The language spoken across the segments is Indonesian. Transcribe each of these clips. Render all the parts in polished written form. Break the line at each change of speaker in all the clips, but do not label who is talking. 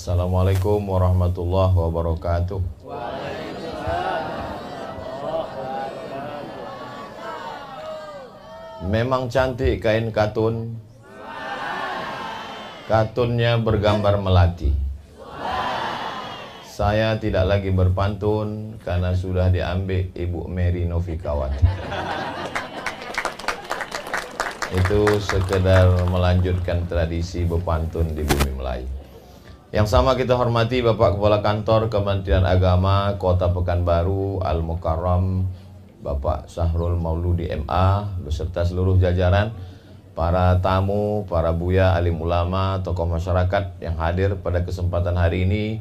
Assalamualaikum warahmatullahi wabarakatuh. Memang cantik kain katun. Katunnya bergambar melati. Saya tidak lagi berpantun karena sudah diambil Ibu Mary Novikawati. Itu sekedar melanjutkan tradisi berpantun di bumi Melayu. Yang sama kita hormati Bapak Kepala Kantor Kementerian Agama Kota Pekanbaru Al-Mukarram, Bapak Syahrul Mauludi MA beserta seluruh jajaran, para tamu, para buya, alim ulama, tokoh masyarakat yang hadir pada kesempatan hari ini,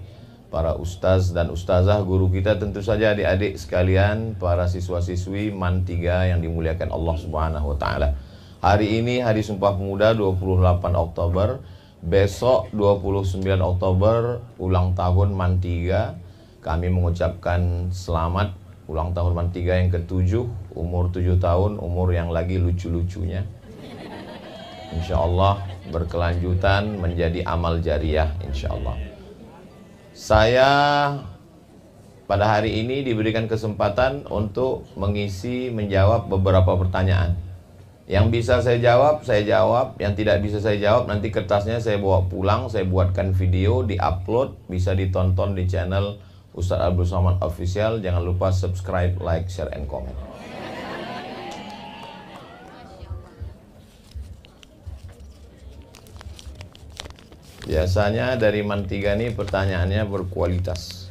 para ustaz dan ustazah, guru kita, tentu saja adik-adik sekalian, para siswa-siswi MAN 3 yang dimuliakan Allah Subhanahu wa taala. Hari ini hari Sumpah Pemuda 28 Oktober. Besok 29 Oktober ulang tahun MAN 3. Kami mengucapkan selamat ulang tahun MAN 3 yang ke-7, umur 7 tahun, umur yang lagi lucu-lucunya. Insya Allah berkelanjutan menjadi amal jariah, insya Allah. Saya pada hari ini diberikan kesempatan untuk menjawab beberapa pertanyaan. Yang bisa saya jawab. Yang tidak bisa saya jawab, nanti kertasnya saya bawa pulang, saya buatkan video, di-upload, bisa ditonton di channel Ustadz Abdul Somad Official. Jangan lupa subscribe, like, share, and comment. Biasanya dari MAN 3 ini pertanyaannya berkualitas.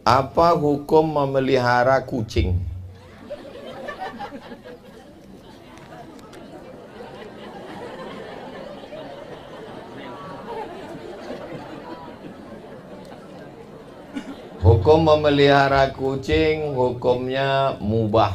Apa hukum memelihara kucing? Hukum memelihara kucing hukumnya mubah.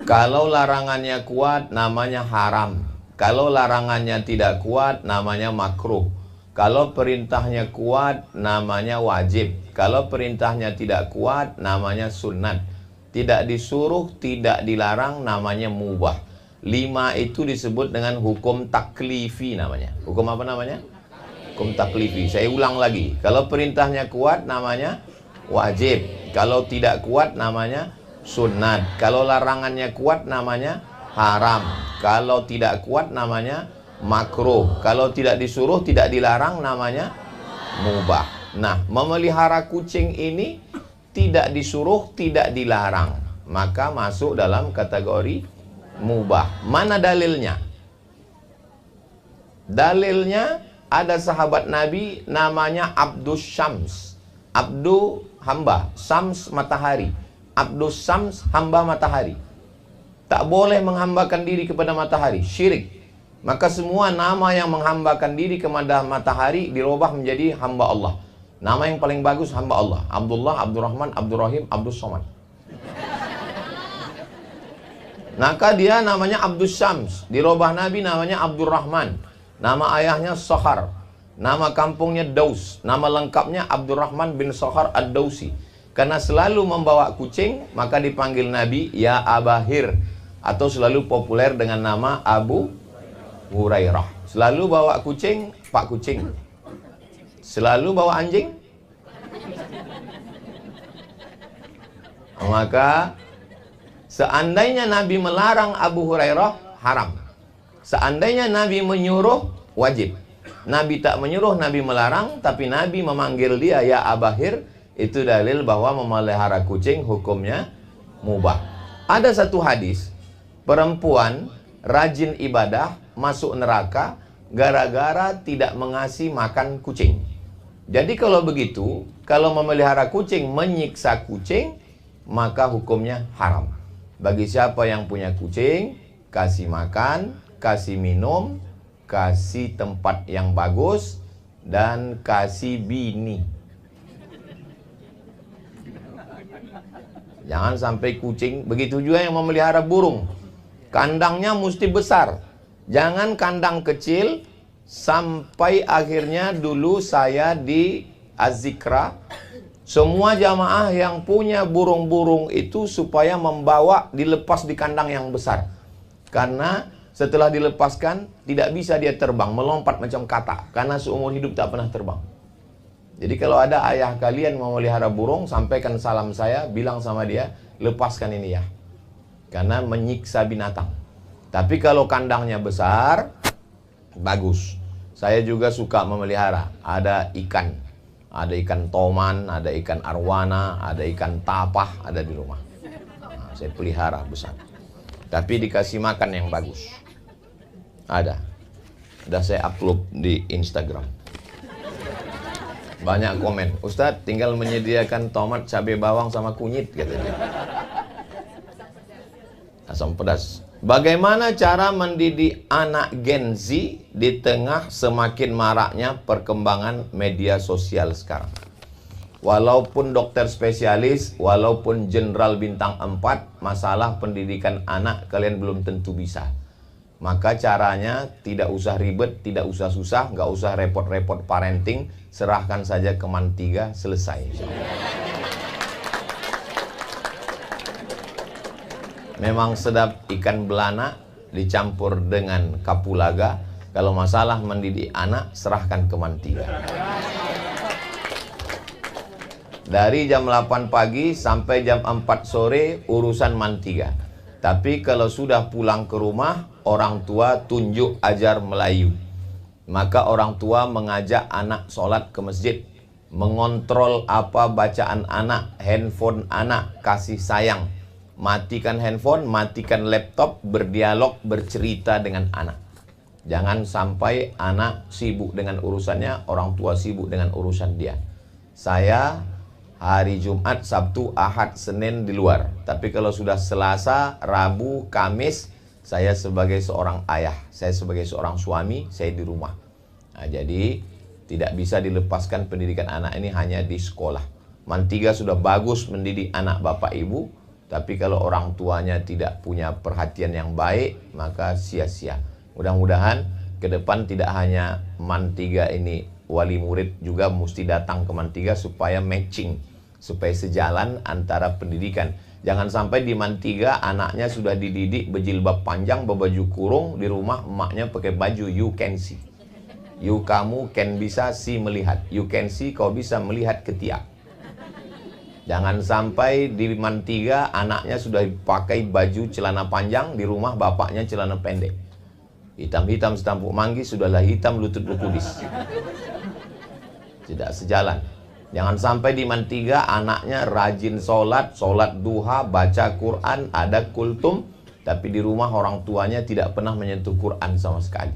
Kalau larangannya kuat namanya haram. Kalau larangannya tidak kuat namanya makruh. Kalau perintahnya kuat namanya wajib. Kalau perintahnya tidak kuat namanya sunnat. Tidak disuruh, tidak dilarang namanya mubah. 5 itu disebut dengan hukum taklifi namanya. Hukum apa namanya? Hukum taklifi. Saya ulang lagi. Kalau perintahnya kuat namanya wajib. Kalau tidak kuat namanya sunnat. Kalau larangannya kuat namanya haram. Kalau tidak kuat namanya makruh. Kalau tidak disuruh, tidak dilarang namanya mubah. Nah, memelihara kucing ini tidak disuruh, tidak dilarang, maka masuk dalam kategori mubah. Mana dalilnya? Dalilnya ada sahabat Nabi namanya Abdus Syams. Abdu hamba, Syams matahari. Abdus Syams hamba matahari. Tak boleh menghambakan diri kepada matahari, syirik. Maka semua nama yang menghambakan diri kepada matahari dirubah menjadi hamba Allah. Nama yang paling bagus hamba Allah. Abdullah, Abdurrahman, Abdurrahim, Abdus Somad. Maka dia namanya Abdus Syams. Dirubah Nabi namanya Abdurrahman. Nama ayahnya Sokhar. Nama kampungnya Daus. Nama lengkapnya Abdurrahman bin Sokhar Ad-Dausi. Karena selalu membawa kucing, maka dipanggil Nabi ya Abahir. Atau selalu populer dengan nama Abu Hurairah. Selalu bawa kucing, Pak Kucing. Selalu bawa anjing. Maka seandainya Nabi melarang Abu Hurairah, haram. Seandainya Nabi menyuruh, wajib. Nabi tak menyuruh, Nabi melarang, tapi Nabi memanggil dia ya Abahir. Itu dalil bahwa memelihara kucing hukumnya mubah. Ada satu hadis, perempuan rajin ibadah masuk neraka gara-gara tidak mengasih makan kucing. Jadi kalau begitu, kalau memelihara kucing menyiksa kucing, maka hukumnya haram. Bagi siapa yang punya kucing, kasih makan, kasih minum, kasih tempat yang bagus, dan kasih bini. Jangan sampai kucing. Begitu juga yang memelihara burung, kandangnya mesti besar. Jangan kandang kecil. Sampai akhirnya dulu saya di Az-Zikra, semua jamaah yang punya burung-burung itu supaya membawa dilepas di kandang yang besar. Karena Setelah dilepaskan, tidak bisa dia terbang, melompat macam katak, karena seumur hidup tak pernah terbang. Jadi kalau ada ayah kalian mau melihara burung, sampaikan salam saya, bilang sama dia, lepaskan ini ya. Karena menyiksa binatang. Tapi kalau kandangnya besar, bagus. Saya juga suka memelihara. Ada ikan toman, ada ikan arwana, ada ikan tapah, ada di rumah. Nah, saya pelihara besar. Tapi dikasih makan yang bagus. Ada. Udah saya upload di Instagram. Banyak komen, Ustadz tinggal menyediakan tomat, cabai bawang sama kunyit katanya. Asam pedas. Bagaimana cara mendidik anak Gen Z di tengah semakin maraknya perkembangan media sosial sekarang? Walaupun dokter spesialis, walaupun jenderal bintang 4, masalah pendidikan anak kalian belum tentu bisa. Maka caranya tidak usah ribet, tidak usah susah, nggak usah repot-repot parenting, serahkan saja ke Man3, selesai. Memang sedap ikan belana dicampur dengan kapulaga. Kalau masalah mendidik anak, serahkan ke Man3. Dari jam 8 pagi sampai jam 4 sore urusan Man3. Tapi kalau sudah pulang ke rumah, orang tua tunjuk ajar Melayu. Maka orang tua mengajak anak sholat ke masjid, mengontrol apa bacaan anak, handphone anak, kasih sayang. Matikan handphone, matikan laptop, berdialog, bercerita dengan anak. Jangan sampai anak sibuk dengan urusannya, orang tua sibuk dengan urusan dia. Saya hari Jumat, Sabtu, Ahad, Senin di luar. Tapi kalau sudah Selasa, Rabu, Kamis, saya sebagai seorang ayah, saya sebagai seorang suami, saya di rumah. Nah, jadi tidak bisa dilepaskan pendidikan anak ini hanya di sekolah. Man3 sudah bagus mendidik anak bapak ibu, tapi kalau orang tuanya tidak punya perhatian yang baik, maka sia-sia. Mudah-mudahan ke depan tidak hanya Man3 ini, wali murid juga mesti datang ke Man3 supaya matching, supaya sejalan antara pendidikan. Jangan sampai di Man3 anaknya sudah dididik berjilbab panjang, berbaju kurung, di rumah emaknya pakai baju you can see. You kamu can bisa see melihat. You can see kau bisa melihat ketiak. Jangan sampai di Man3 anaknya sudah pakai baju celana panjang, di rumah bapaknya celana pendek. Hitam-hitam setampuk manggis, sudahlah hitam lutut berkudis. Tidak sejalan. Jangan sampai di Man3 anaknya rajin sholat, sholat duha, baca Quran, ada kultum, tapi di rumah orang tuanya tidak pernah menyentuh Quran sama sekali.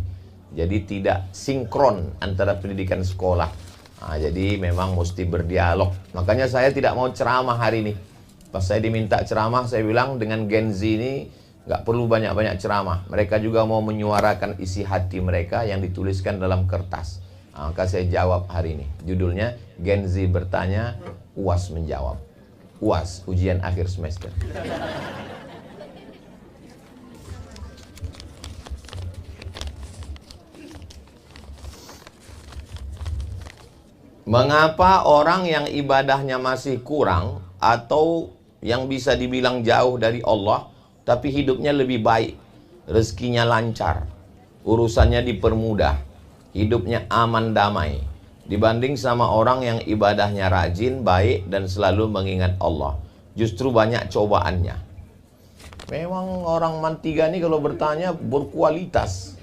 Jadi tidak sinkron antara pendidikan sekolah. Nah, jadi memang mesti berdialog. Makanya saya tidak mau ceramah hari ini. Pas saya diminta ceramah, saya bilang dengan Gen Z ini nggak perlu banyak-banyak ceramah. Mereka juga mau menyuarakan isi hati mereka yang dituliskan dalam kertas. Nah, maka saya jawab hari ini. Judulnya Gen Z bertanya, UAS menjawab. UAS, ujian akhir semester. Mengapa orang yang ibadahnya masih kurang atau yang bisa dibilang jauh dari Allah, tapi hidupnya lebih baik, rezekinya lancar, urusannya dipermudah, hidupnya aman damai, dibanding sama orang yang ibadahnya rajin, baik, dan selalu mengingat Allah? Justru banyak cobaannya. Memang orang Man3 ini kalau bertanya berkualitas.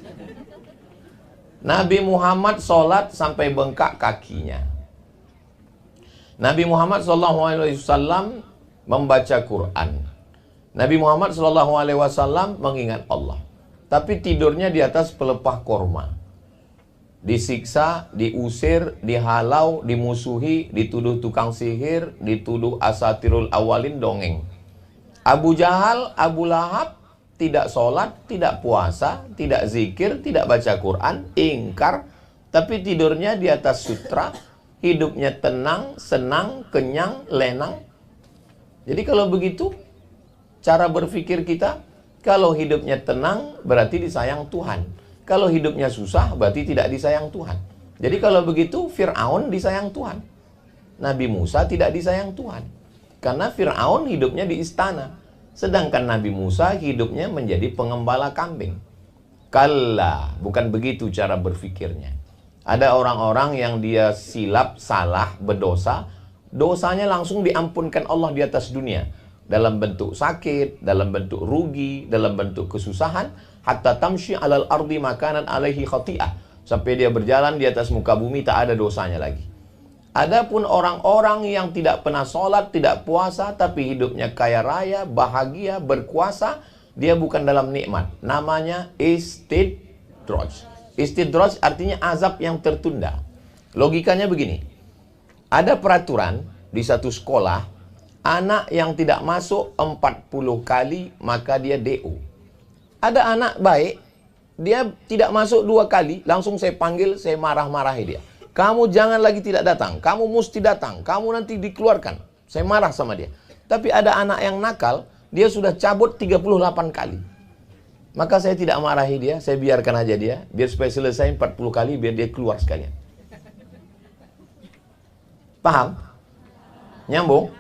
Nabi Muhammad sholat sampai bengkak kakinya. Nabi Muhammad SAW membaca Quran. Nabi Muhammad SAW mengingat Allah. Tapi tidurnya di atas pelepah korma. Disiksa, diusir, dihalau, dimusuhi, dituduh tukang sihir, dituduh asatirul awalin dongeng. Abu Jahal, Abu Lahab tidak sholat, tidak puasa, tidak zikir, tidak baca Quran, ingkar, tapi tidurnya di atas sutra, hidupnya tenang, senang, kenyang, lenang. Jadi kalau begitu, cara berpikir kita, kalau hidupnya tenang, berarti disayang Tuhan. Kalau hidupnya susah, berarti tidak disayang Tuhan. Jadi kalau begitu, Fir'aun disayang Tuhan. Nabi Musa tidak disayang Tuhan. Karena Fir'aun hidupnya di istana. Sedangkan Nabi Musa hidupnya menjadi pengembala kambing. Kalla, bukan begitu cara berfikirnya. Ada orang-orang yang dia silap, salah, berdosa, dosanya langsung diampunkan Allah di atas dunia. Dalam bentuk sakit, dalam bentuk rugi, dalam bentuk kesusahan. Hatta tamshi alal ardi makanan alaihi khati'ah. Sampai dia berjalan di atas muka bumi, tak ada dosanya lagi. Adapun orang-orang yang tidak pernah sholat, tidak puasa, tapi hidupnya kaya raya, bahagia, berkuasa, dia bukan dalam nikmat. Namanya istidraj. Istidraj artinya azab yang tertunda. Logikanya begini. Ada peraturan di satu sekolah, anak yang tidak masuk 40 kali, maka dia DO. Ada anak baik, dia tidak masuk 2 kali, langsung saya panggil, saya marah-marahi dia. Kamu jangan lagi tidak datang, kamu mesti datang, kamu nanti dikeluarkan. Saya marah sama dia. Tapi ada anak yang nakal, dia sudah cabut 38 kali. Maka saya tidak marahi dia, saya biarkan aja dia, biar supaya selesai 40 kali, biar dia keluar sekalian. Paham? Nyambung?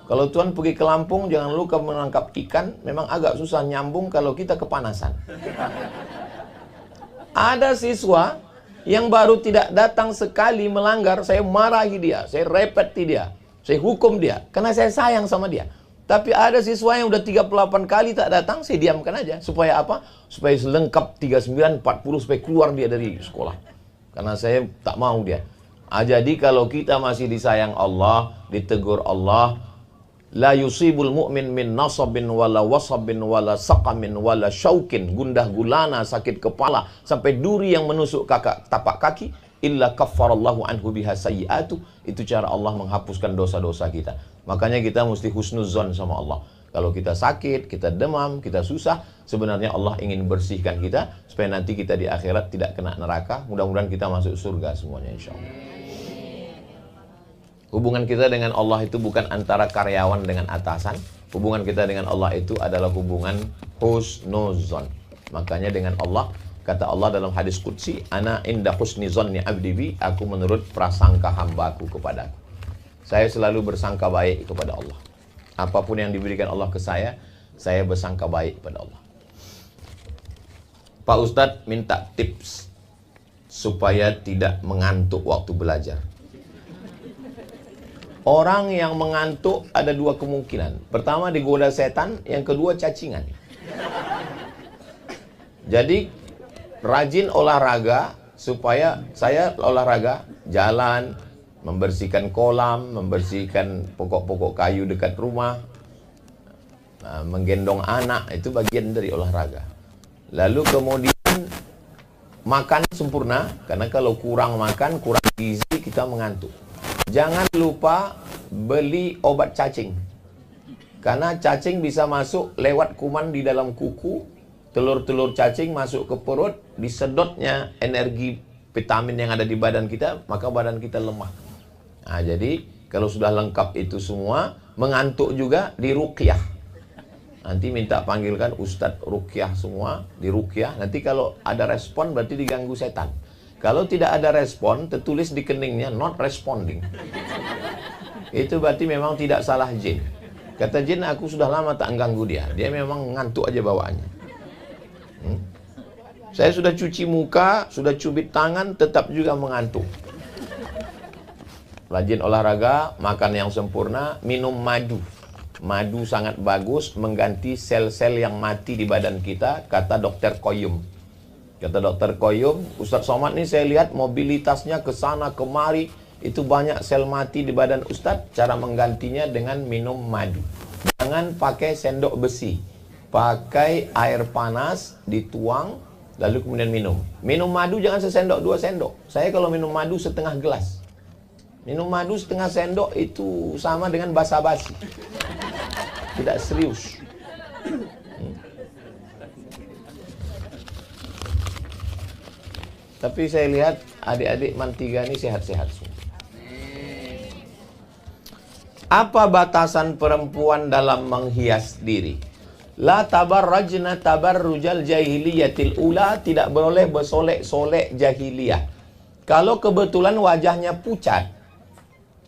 Kalau Tuhan pergi ke Lampung, jangan lupa menangkap ikan, memang agak susah nyambung kalau kita kepanasan. Ada siswa yang baru tidak datang sekali melanggar, saya marahi dia, saya repeti dia, saya hukum dia, karena saya sayang sama dia. Tapi ada siswa yang udah 38 kali tak datang, saya diamkan aja. Supaya apa? Supaya lengkap 39, 40, supaya keluar dia dari sekolah. Karena saya tak mau dia. Jadi kalau kita masih disayang Allah, ditegur Allah, la yusibul mu'min min nasabin wala wasabin wala saqamin wala syaukin, gundah gulana, sakit kepala, sampai duri yang menusuk tapak kaki, illa kaffarallahu anhu biha sayyi'atu. Itu cara Allah menghapuskan dosa-dosa kita. Makanya kita mesti husnuzon sama Allah. Kalau kita sakit, kita demam, kita susah, sebenarnya Allah ingin bersihkan kita supaya nanti kita di akhirat tidak kena neraka. Mudah-mudahan kita masuk surga semuanya, insya Allah. Hubungan kita dengan Allah itu bukan antara karyawan dengan atasan. Hubungan kita dengan Allah itu adalah hubungan husnuzon. Makanya dengan Allah, kata Allah dalam hadis qudsi, ana inda husni zonni abdi bi, aku menurut prasangka hambaku kepadaku. Saya selalu bersangka baik kepada Allah. Apapun yang diberikan Allah ke saya bersangka baik kepada Allah. Pak Ustadz minta tips supaya tidak mengantuk waktu belajar. Orang yang mengantuk ada 2 kemungkinan. Pertama digoda setan, yang kedua cacingan. Jadi rajin olahraga, supaya saya olahraga, jalan, membersihkan kolam, membersihkan pokok-pokok kayu dekat rumah, menggendong anak, itu bagian dari olahraga. Lalu kemudian makan sempurna, karena kalau kurang makan, kurang gizi, kita mengantuk. Jangan lupa beli obat cacing, karena cacing bisa masuk lewat kuman di dalam kuku, telur-telur cacing masuk ke perut, disedotnya energi vitamin yang ada di badan kita, maka badan kita lemah. Nah, jadi kalau sudah lengkap itu semua, mengantuk juga diruqyah. Nanti minta panggilkan Ustadz ruqyah semua, diruqyah. Nanti kalau ada respon berarti diganggu setan. Kalau tidak ada respon, tertulis di keningnya not responding. Itu berarti memang tidak salah jin. Kata jin, aku sudah lama tak ganggu dia. Dia memang ngantuk aja bawaannya. Saya sudah cuci muka, sudah cubit tangan, tetap juga mengantuk. Rajin olahraga, makan yang sempurna, minum madu. Madu sangat bagus, mengganti sel-sel yang mati di badan kita, kata Dr. Qayyum. Kata Dr. Qayyum, Ustadz Somad nih saya lihat mobilitasnya ke sana kemari, itu banyak sel mati di badan Ustadz. Cara menggantinya dengan minum madu. Jangan pakai sendok besi, pakai air panas, dituang, lalu kemudian minum. Minum madu jangan sesendok, 2 sendok. Saya kalau minum madu setengah gelas. Minum madu setengah sendok itu sama dengan basa-basi. Tidak serius. Tapi saya lihat adik-adik Mantiga ini sehat-sehat semua. Apa batasan perempuan dalam menghias diri? La tabarrajna tabarrujal jahiliyatil ula, tidak boleh bersolek-solek jahiliyah. Kalau kebetulan wajahnya pucat,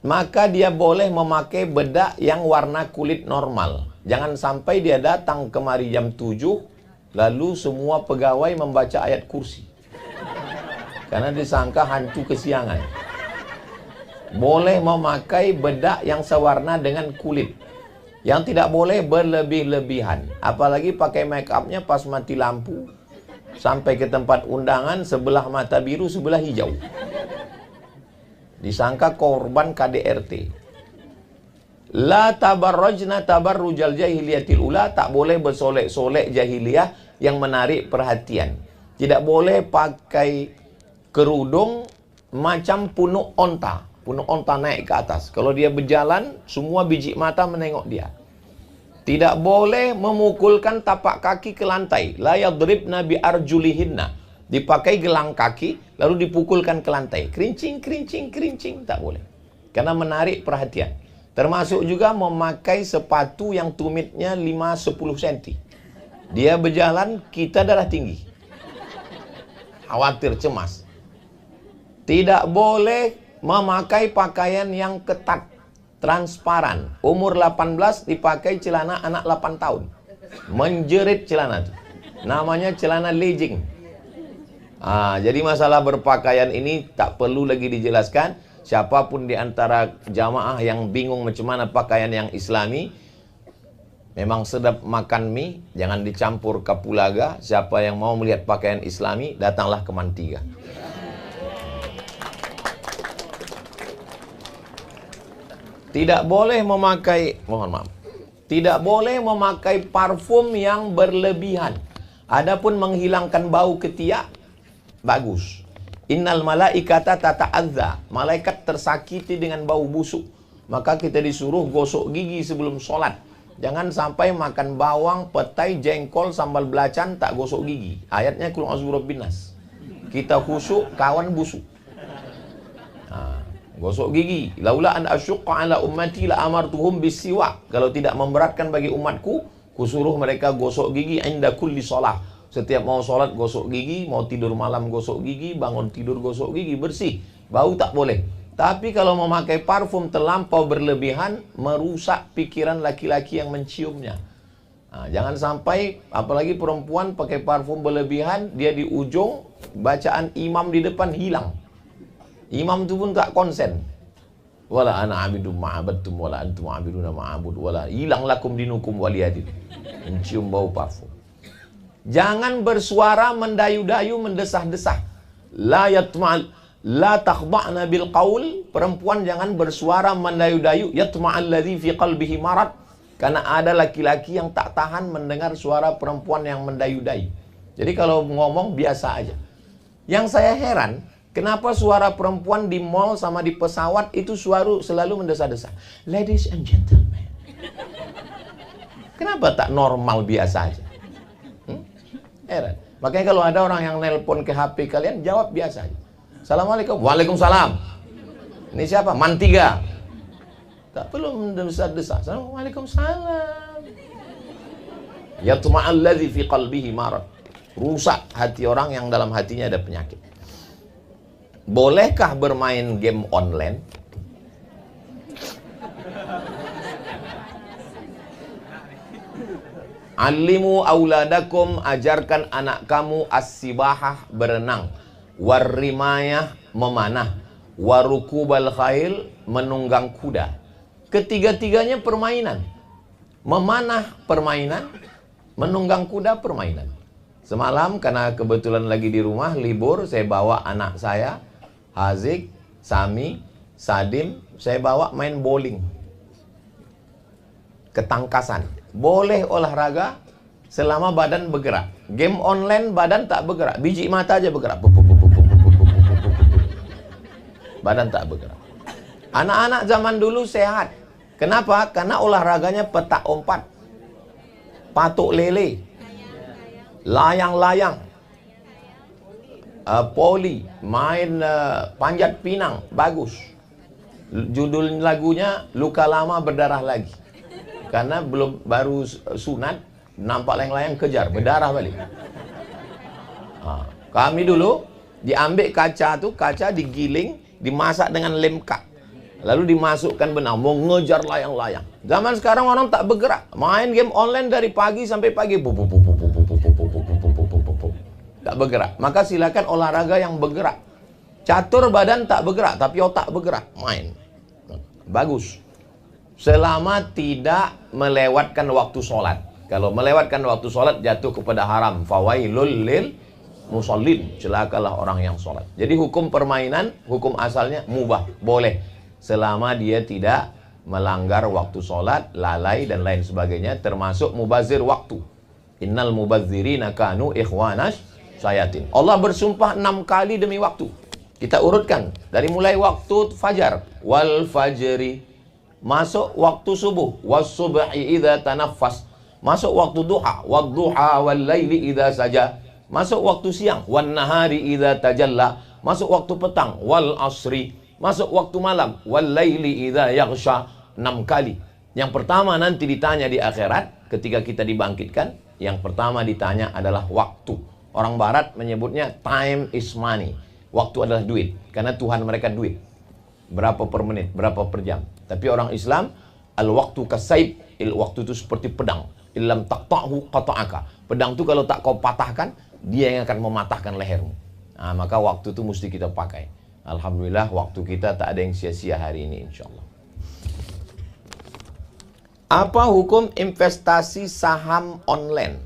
maka dia boleh memakai bedak yang warna kulit normal. Jangan sampai dia datang kemari jam 7, Lalu semua pegawai membaca ayat kursi. Karena disangka hantu kesiangan. Boleh memakai bedak yang sewarna dengan kulit. Yang tidak boleh berlebih-lebihan. Apalagi pakai make upnya pas mati lampu. Sampai ke tempat undangan, sebelah mata biru, sebelah hijau. Disangka korban KDRT. La tabarrajna tabarrujal jahiliyatil ula. Tak boleh bersolek-solek jahiliyah yang menarik perhatian. Tidak boleh pakai kerudung macam punuk onta. Punuk onta naik ke atas. Kalau dia berjalan, semua biji mata menengok dia. Tidak boleh memukulkan tapak kaki ke lantai. La yadribna bi arjulihinna. Dipakai gelang kaki, lalu dipukulkan ke lantai. Kerincing, kerincing, kerincing. Tak boleh. Karena menarik perhatian. Termasuk juga memakai sepatu yang tumitnya 5-10 cm. Dia berjalan, kita darah tinggi. Khawatir, cemas. Tidak boleh memakai pakaian yang ketat, transparan. Umur 18 dipakai celana anak 8 tahun. Menjerit celana itu. Namanya celana legging. Jadi masalah berpakaian ini tak perlu lagi dijelaskan. Siapapun di antara jamaah yang bingung macam mana pakaian yang islami, memang sedap makan mie, jangan dicampur kapulaga. Siapa yang mau melihat pakaian islami, datanglah ke Mantiga. Tidak boleh memakai, mohon maaf, tidak boleh memakai parfum yang berlebihan. Adapun menghilangkan bau ketiak, bagus. Innal malaikata tata'adza. Malaikat tersakiti dengan bau busuk. Maka kita disuruh gosok gigi sebelum sholat. Jangan sampai makan bawang, petai, jengkol, sambal belacan tak gosok gigi. Ayatnya Qul a'udzu birabbinas. Kita khusyuk, kawan busuk. Gosok gigi. Laula an asyqa ala ummati la amartuhum bisiwak. Kalau tidak memberatkan bagi umatku, kusuruh mereka gosok gigi inda kulli shalah. Setiap mau sholat gosok gigi, mau tidur malam gosok gigi, bangun tidur gosok gigi, bersih. Bau tak boleh. Tapi kalau memakai parfum terlampau berlebihan, merusak pikiran laki-laki yang menciumnya. Jangan sampai, apalagi perempuan pakai parfum berlebihan, dia di ujung, bacaan imam di depan hilang. Imam itu pun tak konsen. Wala ana abidum ma'abadtum, wala antum abiduna ma'abud, wala hilang lakum dinukum waliyadin. Mencium bau parfum. Jangan bersuara mendayu-dayu, mendesah-desah. La takhda'na bil qaul. Perempuan jangan bersuara mendayu-dayu. Yatma'al ladzi fi qalbihi marad. Karena ada laki-laki yang tak tahan mendengar suara perempuan yang mendayu-dayu. Jadi kalau ngomong biasa aja. Yang saya heran, kenapa suara perempuan di mall sama di pesawat itu selalu mendesah-desah. Ladies and gentlemen. Kenapa tak normal biasa aja? Heran. Makanya kalau ada orang yang nelpon ke HP kalian, jawab biasa aja. Assalamualaikum. Waalaikumsalam. Ini siapa? Mantiga. Tak perlu mendesah-desah. Waalaikumsalam. Yatma'al ladzi fi qalbihi marad. Rusak hati orang yang dalam hatinya ada penyakit. Bolehkah bermain game online? Alimu auladakum, ajarkan anak kamu as-sibahah, berenang, warrimayah, memanah, warukubal khail, menunggang kuda. Ketiga-tiganya permainan. Memanah permainan, menunggang kuda permainan. Semalam karena kebetulan lagi di rumah libur, saya bawa anak saya, Hazik, Sami, Sadim, saya bawa main bowling. Ketangkasan. Boleh olahraga selama badan bergerak. Game online badan tak bergerak. Biji mata aja bergerak. Badan tak bergerak. Anak-anak zaman dulu sehat. Kenapa? Karena olahraganya petak umpat, patuk lele, layang-layang, poli, main panjat pinang. Bagus. Judul lagunya Luka Lama Berdarah Lagi. Karena baru sunat, nampak layang-layang kejar, berdarah balik. Kami dulu diambil kaca tuh, kaca digiling, dimasak dengan lem kak, lalu dimasukkan benang, mau ngejar layang-layang. Zaman sekarang orang tak bergerak, main game online dari pagi sampai pagi. tak bergerak. Maka silakan olahraga yang bergerak. Catur badan tak bergerak, tapi otak bergerak, main. Bagus. Selama tidak melewatkan waktu sholat. Kalau melewatkan waktu sholat jatuh kepada haram. Fawailul lil musallin, celakalah orang yang sholat. Jadi hukum permainan, hukum asalnya mubah, boleh. Selama dia tidak melanggar waktu sholat, lalai dan lain sebagainya, termasuk mubazir waktu. Innal mubazzirina kanu ikhwanas syayatin. Allah bersumpah 6 kali demi waktu. Kita urutkan dari mulai waktu fajar, wal fajri, masuk waktu subuh, was subhi idza tanaffas, masuk waktu duha, wad duha wal laili idza saja, masuk waktu siang, wan nahari idza tajalla, masuk waktu petang, wal asri, masuk waktu malam, wal laili idza yaghsha. 6 kali. Yang pertama nanti ditanya di akhirat ketika kita dibangkitkan, yang pertama ditanya adalah waktu. Orang barat menyebutnya time is money. Waktu adalah duit, karena Tuhan mereka duit. Berapa per menit, berapa per jam. Tapi orang Islam, al-waktu kasaib, waktu itu seperti pedang. Illam taqta'hu qata'aka. Pedang itu kalau tak kau patahkan, dia yang akan mematahkan lehermu. Nah, maka waktu itu mesti kita pakai. Alhamdulillah waktu kita tak ada yang sia-sia hari ini, insyaAllah. Apa hukum investasi saham online?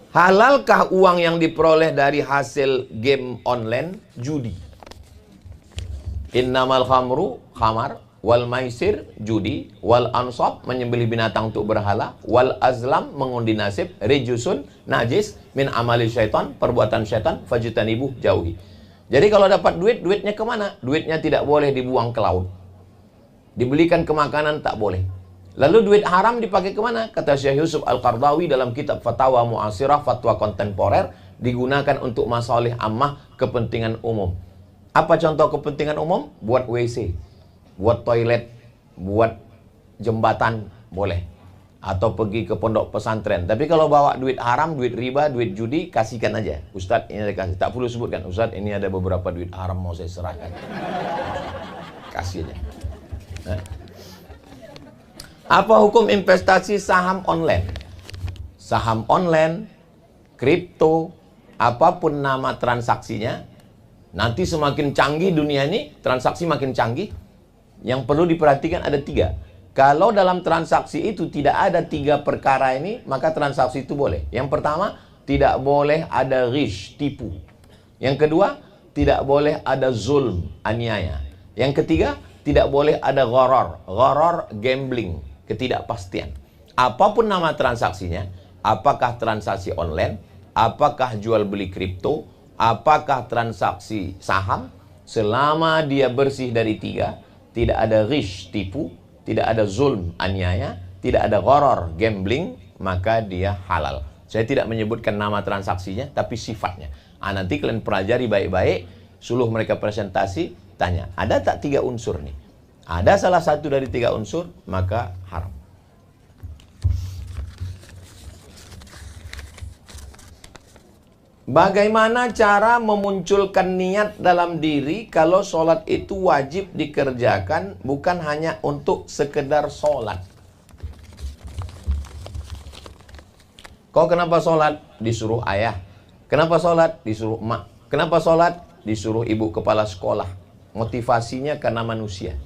Halalkah uang yang diperoleh dari hasil game online judi? Innamal khamru khamar, wal maisir judi, wal ansab menyembelih binatang untuk berhala, wal azlam mengundi nasib, rijusun najis min amali syaitan, perbuatan syaitan, fajtanibuh jauhi. Jadi kalau dapat duit, duitnya kemana? Duitnya tidak boleh dibuang ke laut. Dibelikan ke makanan tak boleh. Lalu duit haram dipakai kemana? Kata Syekh Yusuf Al-Qardawi dalam kitab Fatawa Mu'asirah, fatwa kontemporer, digunakan untuk masalih ammah, kepentingan umum. Apa contoh kepentingan umum? Buat WC, buat toilet, buat jembatan, boleh. Atau pergi ke pondok pesantren. Tapi kalau bawa duit haram, duit riba, duit judi, kasihkan aja. Ustadz, ini ada kasih. Tak perlu sebutkan, Ustadz, ini ada beberapa duit haram mau saya serahkan. Kasih aja. Nah. Apa hukum investasi saham online? Saham online, kripto, apapun nama transaksinya, nanti semakin canggih dunia ini, transaksi makin canggih. Yang perlu diperhatikan ada 3. Kalau dalam transaksi itu tidak ada 3 perkara ini, maka transaksi itu boleh. Yang pertama, tidak boleh ada ghish, tipu. Yang kedua, tidak boleh ada zulm, aniaya. Yang ketiga, tidak boleh ada gharar. Gharar, gambling, ketidakpastian. Apapun nama transaksinya, apakah transaksi online, apakah jual beli kripto, apakah transaksi saham, selama dia bersih dari 3, tidak ada ghish, tipu, tidak ada zulm, aniaya, tidak ada gharar, gambling, maka dia halal. Saya tidak menyebutkan nama transaksinya, tapi sifatnya. Nanti kalian pelajari baik-baik, suruh mereka presentasi, tanya, ada tak 3 unsur nih? Ada salah satu dari 3 unsur, maka haram. Bagaimana cara memunculkan niat dalam diri kalau sholat itu wajib dikerjakan, bukan hanya untuk sekedar sholat? Kau kenapa sholat? Disuruh ayah. Kenapa sholat? Disuruh emak. Kenapa sholat? Disuruh ibu kepala sekolah. Motivasinya karena manusia.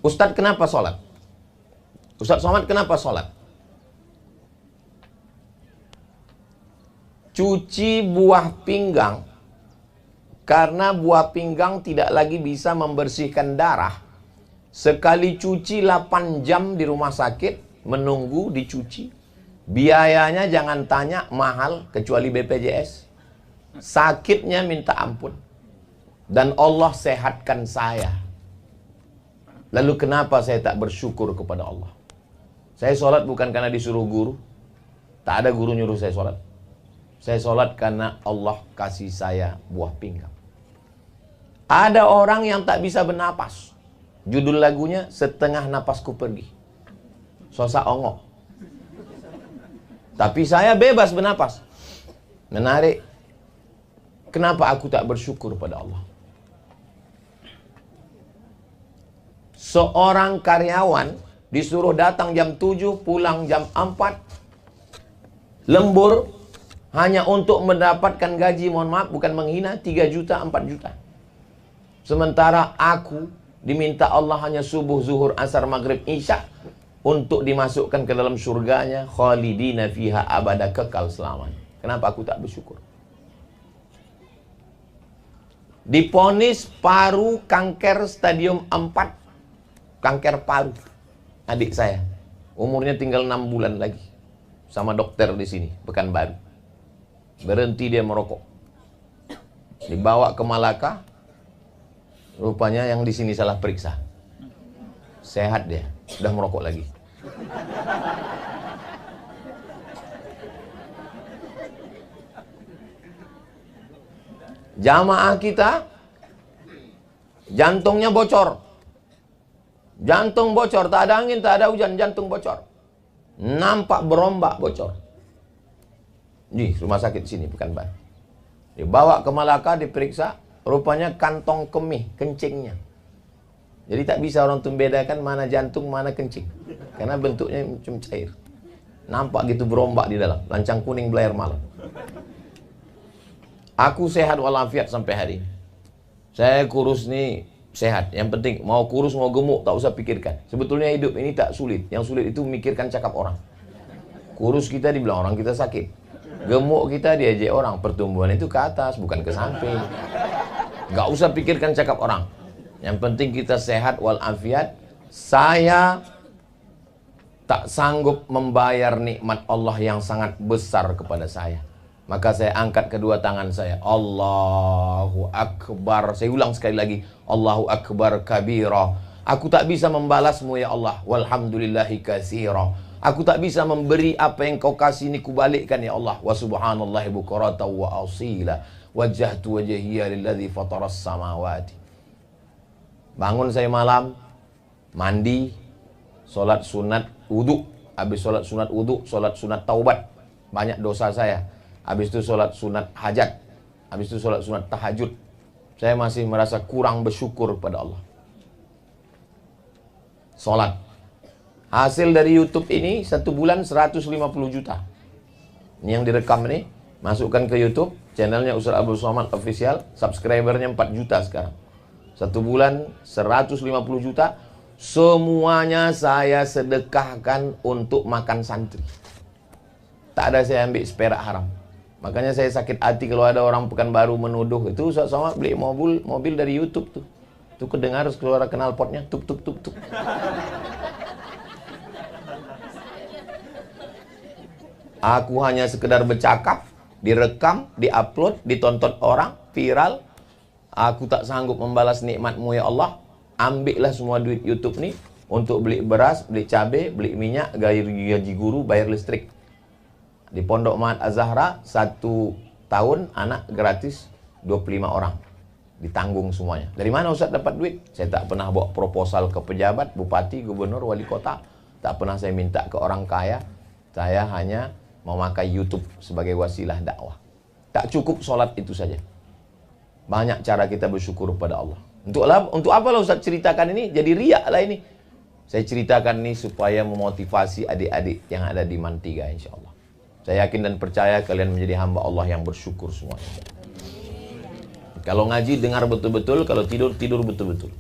Ustadz kenapa sholat? Ustadz Somad kenapa sholat? Cuci buah pinggang, karena buah pinggang tidak lagi bisa membersihkan darah. Sekali cuci 8 jam di rumah sakit, menunggu dicuci. Biayanya jangan tanya, mahal, kecuali BPJS. Sakitnya minta ampun. Dan Allah sehatkan saya. Lalu kenapa saya tak bersyukur kepada Allah? Saya sholat bukan karena disuruh guru. Tak ada guru nyuruh saya sholat. Saya sholat karena Allah kasih saya buah pinggang. Ada orang yang tak bisa bernapas. Judul lagunya, Setengah Napasku Pergi. Sosa ongok. Tapi saya bebas bernapas. Menarik. Kenapa aku tak bersyukur pada Allah? Seorang karyawan disuruh datang jam 7, pulang jam 4. Lembur, Hanya untuk mendapatkan gaji, mohon maaf, bukan menghina, 3 juta, 4 juta. Sementara aku diminta Allah hanya subuh, zuhur, asar, maghrib, isya untuk dimasukkan ke dalam surganya, khalidina fiha abada, kekal selamanya. Kenapa aku tak bersyukur? Diponis paru kanker stadium 4, kanker paru. Adik saya, umurnya tinggal 6 bulan lagi, sama dokter di sini, Pekanbaru. Berhenti dia merokok. Dibawa ke Malaka. Rupanya yang di sini salah periksa. Sehat dia, udah merokok lagi. Jamaah kita jantungnya bocor. Jantung bocor, tak ada angin, tak ada hujan, jantung bocor. Nampak berombak bocor. Di rumah sakit sini, Pekanbaru. Dibawa ke Malaka, diperiksa, rupanya kantong kemih, kencingnya. Jadi tak bisa orang tuh membedakan mana jantung, mana kencing. Karena bentuknya macam cair. Nampak gitu berombak di dalam, lancang kuning belayar malam. Aku sehat walafiat sampai hari ini. Saya kurus nih sehat. Yang penting mau kurus mau gemuk tak usah pikirkan. Sebetulnya hidup ini tak sulit. Yang sulit itu memikirkan cakap orang. Kurus kita dibilang orang kita sakit. Gemuk kita diajak orang. Pertumbuhan itu ke atas, bukan ke samping. Gak usah pikirkan cakap orang. Yang penting kita sehat walafiat. Saya tak sanggup membayar nikmat Allah yang sangat besar kepada saya. Maka saya angkat kedua tangan saya. Allahu Akbar. Saya ulang sekali lagi. Allahu Akbar kabira. Aku tak bisa membalasmu ya Allah. Walhamdulillahi katsira. Aku tak bisa memberi apa yang kau kasih ini kubalikkan ya Allah. Wa subhanallahi bukrata wa asila. Wajjahtu wajhiya lilladzi fataras samawati. Bangun saya malam, mandi, solat sunat wudu. Habis solat sunat wudu, solat sunat taubat. Banyak dosa saya. Habis itu solat sunat hajat. Habis itu solat sunat tahajud. Saya masih merasa kurang bersyukur pada Allah. Solat. Hasil dari YouTube ini 1 bulan 150 juta. Ini yang direkam nih, masukkan ke YouTube, channelnya Ustaz Abdul Somad Official, subscribernya 4 juta sekarang. 1 bulan 150 juta, semuanya saya sedekahkan untuk makan santri. Tak ada saya ambil seperak haram. Makanya saya sakit hati kalau ada orang Pekanbaru menuduh itu Ustaz Somad beli mobil dari YouTube tuh. Tuh kedengar suara knalpotnya tuk tuk tuk tuk. Aku hanya sekedar bercakap, direkam, diupload, ditonton orang, viral. Aku tak sanggup membalas nikmatmu ya Allah. Ambillah semua duit YouTube nih untuk beli beras, beli cabai, beli minyak, gaji guru, bayar listrik. Di Pondok Mahat Az-Zahra 1 tahun anak gratis 25 orang. Ditanggung semuanya. Dari mana Ustaz dapat duit? Saya tak pernah bawa proposal ke pejabat, bupati, gubernur, wali kota. Tak pernah saya minta ke orang kaya. Saya hanya memakai YouTube sebagai wasilah dakwah. Tak cukup sholat itu saja. Banyak cara kita bersyukur kepada Allah. Untuk apa lah Ustaz ceritakan ini? Jadi riak lah ini. Saya ceritakan ini supaya memotivasi adik-adik yang ada di Mantiga insya Allah. Saya yakin dan percaya kalian menjadi hamba Allah yang bersyukur semuanya. Kalau ngaji dengar betul-betul, kalau tidur betul-betul.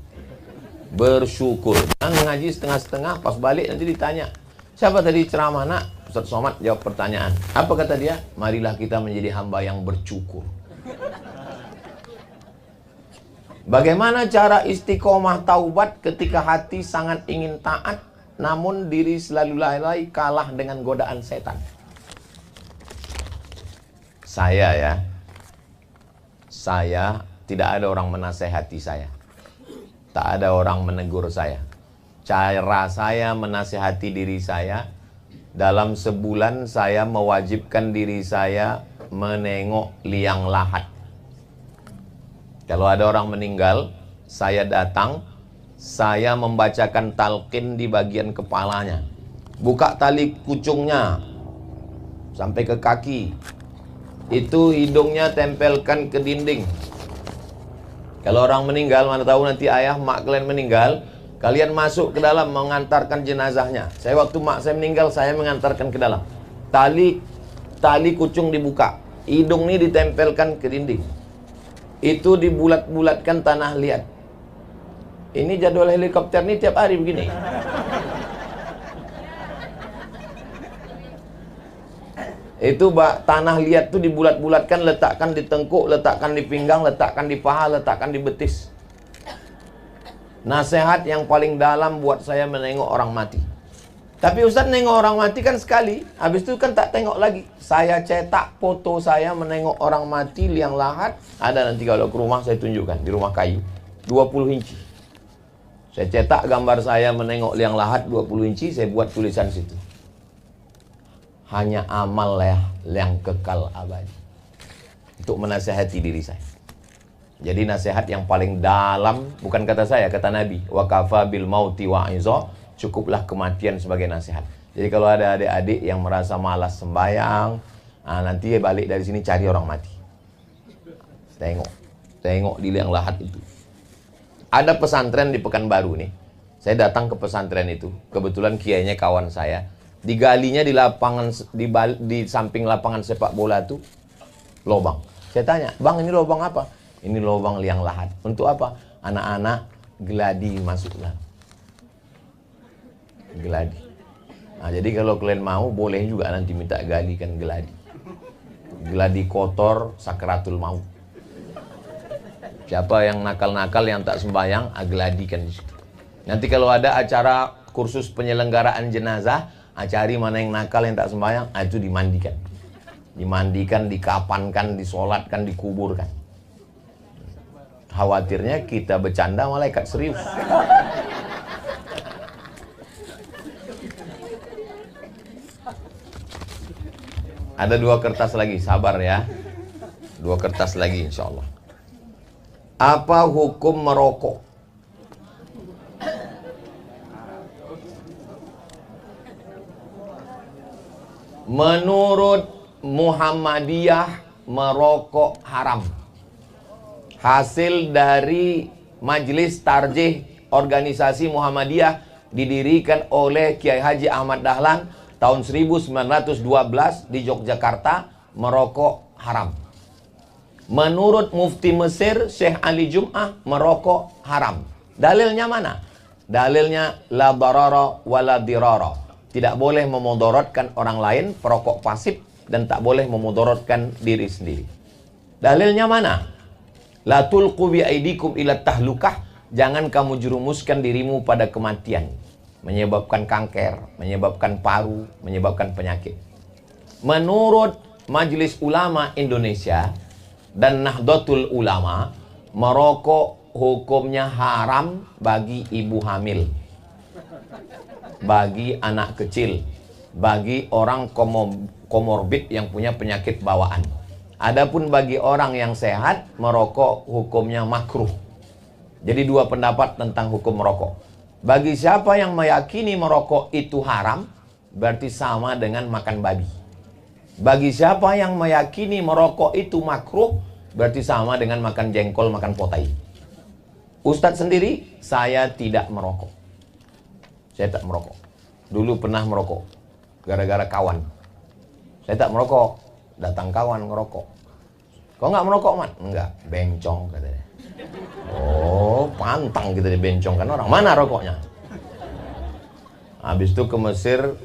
Bersyukur. Jangan ngaji setengah-setengah, pas balik nanti ditanya. Siapa tadi ceramah nak? Ustaz Somad jawab pertanyaan. Apa kata dia? Marilah kita menjadi hamba yang bersyukur. Bagaimana cara istiqomah taubat ketika hati sangat ingin taat, namun diri selalu lalai kalah dengan godaan setan? Saya tidak ada orang menasehati saya. Tak ada orang menegur saya. Cara saya menasehati diri saya, dalam sebulan saya mewajibkan diri saya menengok liang lahat. Kalau ada orang meninggal, saya datang, saya membacakan talqin di bagian kepalanya. Buka tali kucungnya sampai ke kaki. Itu hidungnya tempelkan ke dinding. Kalau orang meninggal, mana tahu nanti ayah, mak kalian meninggal, kalian masuk ke dalam mengantarkan jenazahnya. Saya waktu mak saya meninggal, saya mengantarkan ke dalam. Tali tali kucung dibuka, hidung ini ditempelkan ke dinding, itu dibulat-bulatkan tanah liat. Ini jadwal helikopter ini tiap hari begini. Itu tanah liat tuh dibulat-bulatkan, letakkan di tengkuk, letakkan di pinggang, letakkan di paha, letakkan di betis. Nasihat yang paling dalam buat saya menengok orang mati. Tapi Ustaz nengok orang mati kan sekali, habis itu kan tak tengok lagi. Saya cetak foto saya menengok orang mati liang lahat. Ada nanti kalau ke rumah saya tunjukkan, di rumah kayu 20 inci. Saya cetak gambar saya menengok liang lahat 20 inci, saya buat tulisan situ. Hanya amal yang kekal abadi. Untuk menasihati diri saya. Jadi nasihat yang paling dalam, bukan kata saya, kata Nabi. Wa kafa bil mauti wa'iza, cukuplah kematian sebagai nasihat. Jadi kalau ada adik-adik yang merasa malas sembahyang, nanti balik dari sini cari orang mati. Tengok di liang lahat itu. Ada pesantren di Pekanbaru nih. Saya datang ke pesantren itu. Kebetulan kiainya kawan saya. Digalinya di lapangan, di samping lapangan sepak bola itu lobang. Saya tanya, bang ini lobang apa? Ini lobang liang lahat. Untuk apa? Anak-anak geladi masuklah. Geladi. Nah, jadi kalau kalian mau boleh juga nanti minta galikan geladi. Geladi kotor sakratul maut. Siapa yang nakal-nakal yang tak sembahyang, geladikan di situ. Nanti kalau ada acara kursus penyelenggaraan jenazah, cari mana yang nakal yang tak sembahyang, itu dimandikan. Dimandikan, dikapankan, disolatkan, dikuburkan. Khawatirnya kita bercanda malaikat serius. Ada 2 kertas lagi, sabar ya. 2 kertas lagi insya Allah. Apa hukum merokok? Menurut Muhammadiyah, merokok haram. Hasil dari Majelis Tarjih Organisasi Muhammadiyah didirikan oleh Kiai Haji Ahmad Dahlan tahun 1912 di Yogyakarta, merokok haram. Menurut Mufti Mesir Syekh Ali Jum'ah, merokok haram. Dalilnya mana? Dalilnya la darara wala dirara. Tidak boleh memudorotkan orang lain, perokok pasif, dan tak boleh memudorotkan diri sendiri. Dalilnya mana? La tulqu bi aidikum ila tahlukah. Jangan kamu jerumuskan dirimu pada kematian. Menyebabkan kanker, menyebabkan paru, menyebabkan penyakit. Menurut Majelis Ulama Indonesia dan Nahdlatul Ulama, merokok hukumnya haram bagi ibu hamil, bagi anak kecil, bagi orang komorbid yang punya penyakit bawaan. Adapun bagi orang yang sehat, merokok hukumnya makruh. Jadi 2 pendapat tentang hukum merokok. Bagi siapa yang meyakini merokok itu haram, berarti sama dengan makan babi. Bagi siapa yang meyakini merokok itu makruh, berarti sama dengan makan jengkol, makan potai. Ustadz sendiri, saya tidak merokok. Saya tak merokok. Dulu pernah merokok, gara-gara kawan. Saya tak merokok, datang kawan ngerokok. Kau nggak merokok, Man? Enggak, bencong katanya. Oh, pantang kita dibencongkan orang. Mana rokoknya? Habis itu ke Mesir,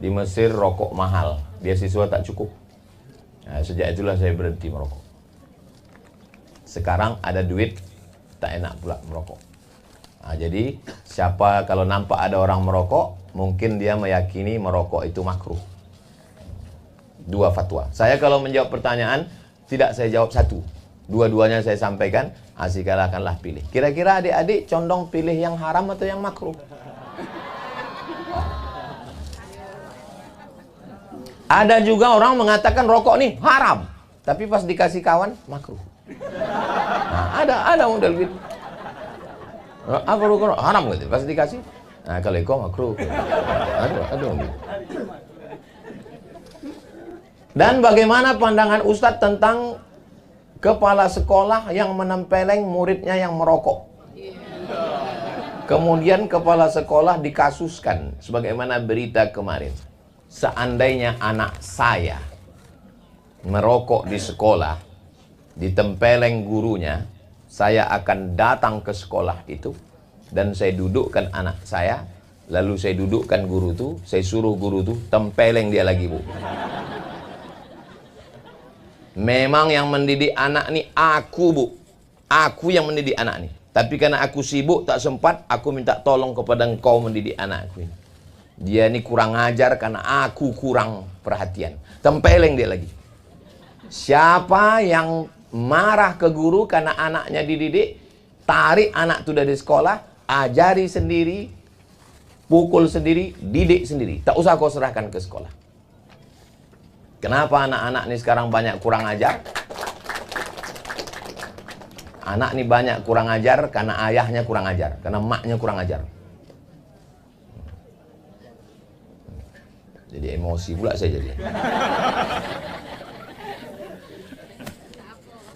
di Mesir rokok mahal, beasiswa tak cukup. Nah, sejak itulah saya berhenti merokok. Sekarang ada duit, tak enak pula merokok. Nah, jadi siapa kalau nampak ada orang merokok, mungkin dia meyakini merokok itu makruh. 2 fatwa. Saya kalau menjawab pertanyaan, tidak saya jawab satu. Dua-duanya saya sampaikan, silakanlah pilih. Kira-kira adik-adik condong pilih yang haram atau yang makruh? Ada juga orang mengatakan rokok nih haram, tapi pas dikasih kawan makruh. Nah, ada model gitu. Apa rokok haram gitu, pas dikasih. Nah, kalau itu makruh. Aduh. Dan bagaimana pandangan Ustadz tentang kepala sekolah yang menempeleng muridnya yang merokok? Kemudian kepala sekolah dikasuskan sebagaimana berita kemarin. Seandainya anak saya merokok di sekolah, ditempeleng gurunya, saya akan datang ke sekolah itu dan saya dudukkan anak saya, lalu saya dudukkan guru itu, saya suruh guru itu tempeleng dia lagi, Bu. Memang yang mendidik anak nih aku, Bu. Aku yang mendidik anak nih. Tapi karena aku sibuk tak sempat, aku minta tolong kepada engkau mendidik anakku ini. Dia ini kurang ajar karena aku kurang perhatian. Tempeleng dia lagi. Siapa yang marah ke guru karena anaknya dididik, tarik anak itu dari sekolah, ajari sendiri, pukul sendiri, didik sendiri. Tak usah kau serahkan ke sekolah. Kenapa anak-anak ini sekarang banyak kurang ajar? Anak ini banyak kurang ajar karena ayahnya kurang ajar, karena maknya kurang ajar. Jadi emosi pula saya jadi.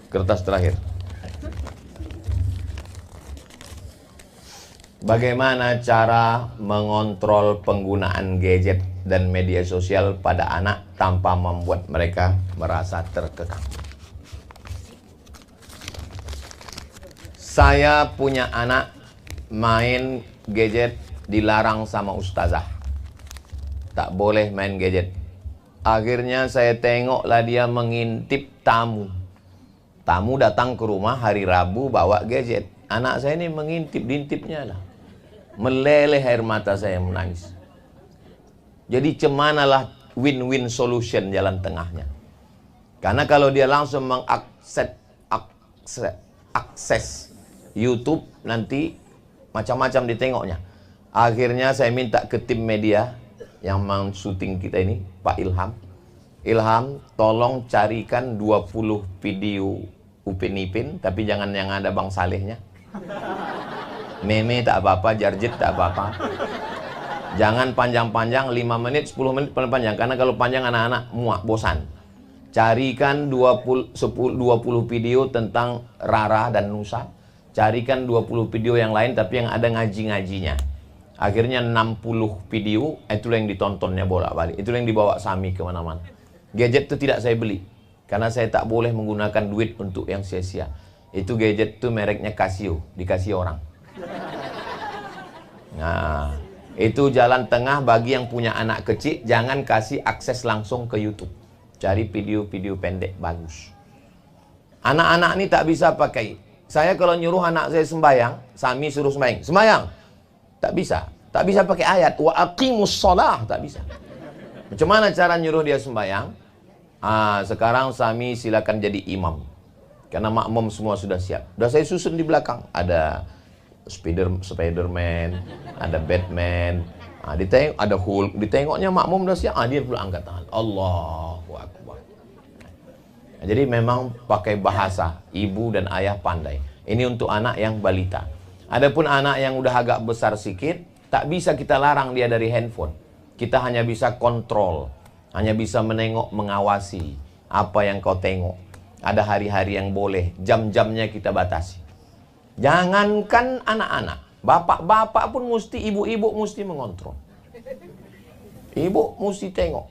Kertas terakhir. Bagaimana cara mengontrol penggunaan gadget dan media sosial pada anak tanpa membuat mereka merasa terkekang? Saya punya anak main gadget dilarang sama ustazah. Tak boleh main gadget. Akhirnya saya tengoklah dia mengintip tamu. Tamu datang ke rumah hari Rabu bawa gadget. Anak saya ini mengintip-dintipnya lah. Meleleh air mata saya menangis. Jadi cemanalah win-win solution jalan tengahnya. Karena kalau dia langsung akses YouTube nanti macam-macam ditengoknya. Akhirnya saya minta ke tim media yang syuting kita ini, Pak Ilham. Ilham, tolong carikan 20 video Upin Ipin, tapi jangan yang ada Bang Salehnya. Meme tak apa-apa, jarjit tak apa-apa. Jangan panjang-panjang, 5 menit, 10 menit panjang. Karena kalau panjang anak-anak muak, bosan. Carikan 20 video tentang Rara dan Nusa. Carikan 20 video yang lain tapi yang ada ngaji-ngajinya. Akhirnya 60 video, itulah yang ditontonnya bolak-balik. Itulah yang dibawa Sami kemana-mana. Gadget itu tidak saya beli. Karena saya tak boleh menggunakan duit untuk yang sia-sia. Itu gadget itu mereknya Casio, dikasih orang. Nah, itu jalan tengah bagi yang punya anak kecil. Jangan kasih akses langsung ke YouTube. Cari video-video pendek bagus. Anak-anak ini tak bisa pakai. Saya kalau nyuruh anak saya sembahyang, Sami suruh sembahyang. Sembahyang. Tak bisa. Tak bisa pakai ayat. Wa aqimus shalah. Tak bisa. Macam mana cara nyuruh dia sembahyang? Sekarang Sami silakan jadi imam. Karena makmum semua sudah siap. Sudah saya susun di belakang. Ada Spiderman, ada Batman, ada Hulk. Ditengoknya makmum sudah siap. Dia pula angkat tangan. Allahu Akbar. Jadi memang pakai bahasa. Ibu dan ayah pandai. Ini untuk anak yang balita. Adapun anak yang udah agak besar sedikit, tak bisa kita larang dia dari handphone. Kita hanya bisa kontrol. Hanya bisa menengok, mengawasi apa yang kau tengok. Ada hari-hari yang boleh, jam-jamnya kita batasi. Jangankan anak-anak, bapak-bapak pun mesti, ibu-ibu mesti mengontrol. Ibu mesti tengok.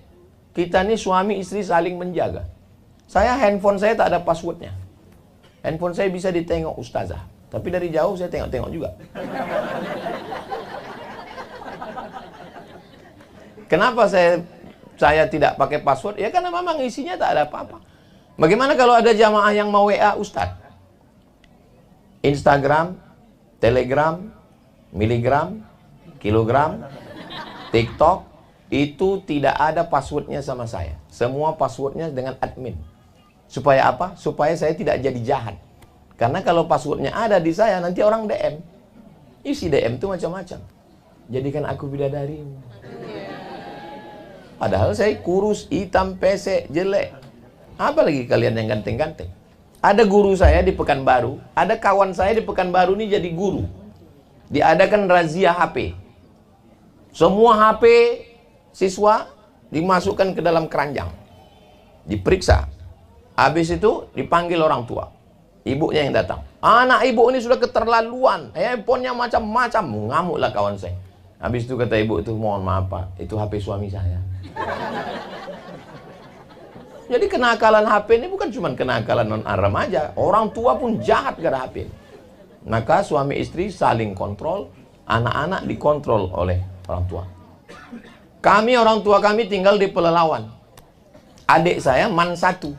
Kita ini suami istri saling menjaga. Handphone saya tak ada passwordnya. Handphone saya bisa ditengok ustazah. Tapi dari jauh saya tengok-tengok juga. Kenapa saya tidak pakai password? Ya karena memang isinya tak ada apa-apa. Bagaimana kalau ada jamaah yang mau WA Ustaz? Instagram, Telegram, miligram, kilogram, TikTok, itu tidak ada passwordnya sama saya. Semua passwordnya dengan admin. Supaya apa? Supaya saya tidak jadi jahat. Karena kalau passwordnya ada di saya, nanti orang DM. Isi DM itu macam-macam. Jadikan aku bidadarimu. Padahal saya kurus, hitam, pesek, jelek. Apalagi kalian yang ganteng-ganteng. Ada guru saya di Pekanbaru, ada kawan saya di Pekanbaru ini jadi guru. Diadakan razia HP. Semua HP siswa dimasukkan ke dalam keranjang. Diperiksa. Habis itu dipanggil orang tua. Ibunya yang datang. Anak ibu ini sudah keterlaluan. Handphonenya macam-macam. Ngamuklah kawan saya. Habis itu kata ibu itu, mohon maaf Pak, itu HP suami saya. Jadi kenakalan HP ini bukan cuma kenakalan non-Aram aja. Orang tua pun jahat gara HP. Maka suami istri saling kontrol, anak-anak dikontrol oleh orang tua. Kami, orang tua kami tinggal di Pelalawan. Adik saya MAN 1.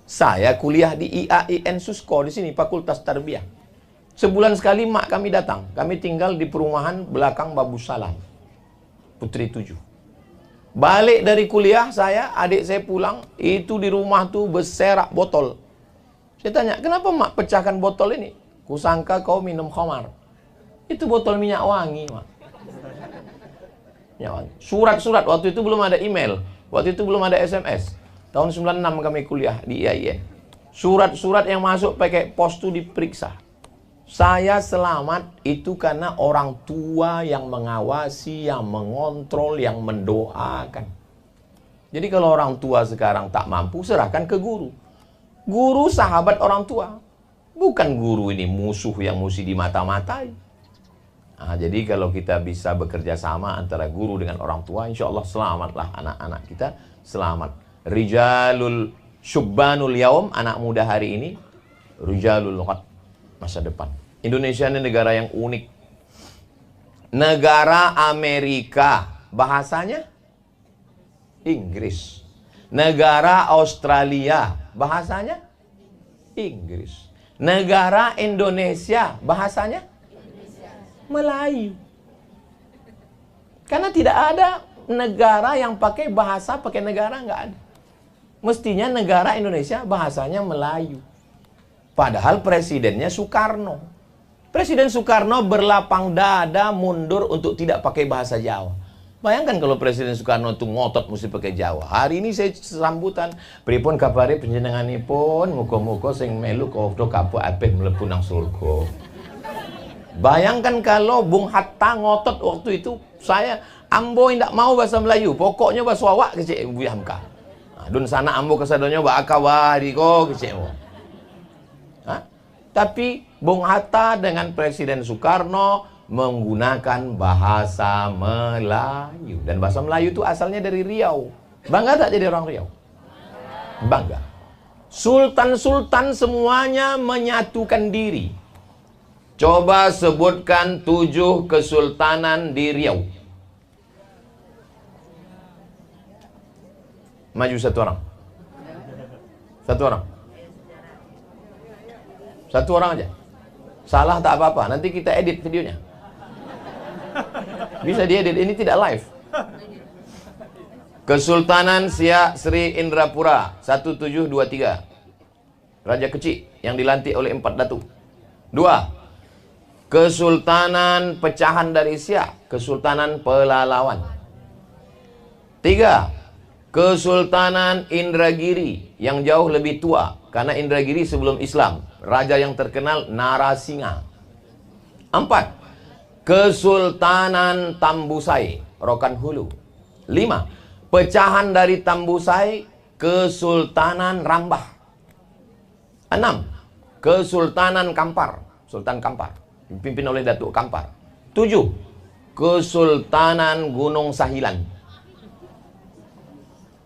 Saya kuliah di IAIN Susko di sini, Fakultas Tarbiyah. Sebulan sekali mak kami datang. Kami tinggal di perumahan belakang Babu Salam, Putri 7. Balik dari kuliah saya, adik saya pulang, itu di rumah tuh berserak botol. Saya tanya, kenapa mak pecahkan botol ini? Kusangka kau minum khamar. Itu botol minyak wangi, mak. Minyak wangi. Surat-surat, waktu itu belum ada email. Waktu itu belum ada SMS. Tahun 96 kami kuliah di IAIN. Surat-surat yang masuk pakai pos itu diperiksa. Saya selamat itu karena orang tua yang mengawasi, yang mengontrol, yang mendoakan. Jadi kalau orang tua sekarang tak mampu, serahkan ke guru. Guru sahabat orang tua. Bukan guru ini musuh yang mesti dimata-matai. Nah, jadi kalau kita bisa bekerja sama antara guru dengan orang tua, insya Allah selamatlah anak-anak kita. Selamat. Rijalul syubbanul yaum, anak muda hari ini. Rijalul ghad, masa depan. Indonesia ini negara yang unik. Negara Amerika, bahasanya Inggris. Negara Australia, bahasanya Inggris. Negara Indonesia, bahasanya Melayu. Karena tidak ada negara yang pakai bahasa, pakai negara, nggak ada. Mestinya negara Indonesia bahasanya Melayu. Padahal presidennya Soekarno. Presiden Soekarno berlapang dada mundur untuk tidak pakai bahasa Jawa. Bayangkan kalau Presiden Soekarno itu ngotot mesti pakai Jawa. Hari ini saya sambutan, pripun kabare panjenenganipun, muga-muga sing melu kodho kapok apik mlebu nang surga. Bayangkan kalau Bung Hatta ngotot waktu itu, saya ambo ndak mau bahasa Melayu, pokoknya bahasa awak kecik Bu Hamka. Dun sana ambo kesadonyo ba akawari ko kecik. Tapi Bung Hatta dengan Presiden Soekarno menggunakan bahasa Melayu. Dan bahasa Melayu itu asalnya dari Riau. Bangga tak jadi orang Riau? Bangga. Sultan-sultan semuanya menyatukan diri. Coba sebutkan 7 kesultanan di Riau. Maju satu orang. Satu orang. Satu orang aja. Salah tak apa-apa, nanti kita edit videonya. Bisa diedit, ini tidak live. Kesultanan Siak Sri Indrapura 1723. Raja kecil yang dilantik oleh 4 datuk. 2. Kesultanan pecahan dari Siak, Kesultanan Pelalawan. 3. Kesultanan Indragiri yang jauh lebih tua, karena Indragiri sebelum Islam. Raja yang terkenal Narasingha. 4. Kesultanan Tambusai, Rokan Hulu. 5. Pecahan dari Tambusai, Kesultanan Rambah. 6. Kesultanan Kampar, Sultan Kampar, dipimpin oleh Datuk Kampar. 7. Kesultanan Gunung Sahilan.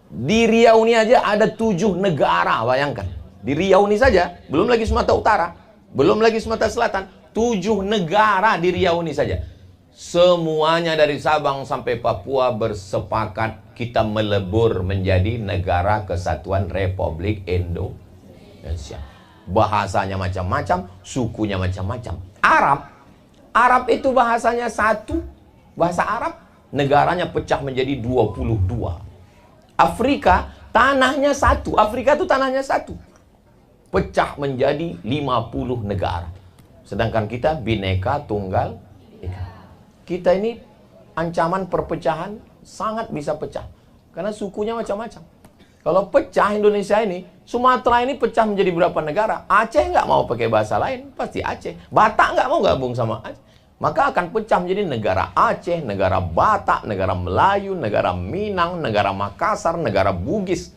Di Riau ini aja ada 7 negara, bayangkan. Di Riau ini saja, belum lagi Sumatera Utara, belum lagi Sumatera Selatan, 7 negara di Riau ini saja. Semuanya dari Sabang sampai Papua bersepakat kita melebur menjadi Negara Kesatuan Republik Indonesia. Bahasanya macam-macam, sukunya macam-macam. Arab itu bahasanya satu, bahasa Arab, negaranya pecah menjadi 22. Afrika, tanahnya satu. Afrika itu tanahnya satu. Pecah menjadi 50 negara. Sedangkan kita bineka tunggal ika. Kita ini ancaman perpecahan sangat bisa pecah. Karena sukunya macam-macam. Kalau pecah Indonesia ini, Sumatera ini pecah menjadi berapa negara. Aceh nggak mau pakai bahasa lain, pasti Aceh. Batak nggak mau gabung sama Aceh. Maka akan pecah menjadi negara Aceh, negara Batak, negara Melayu, negara Minang, negara Makassar, negara Bugis.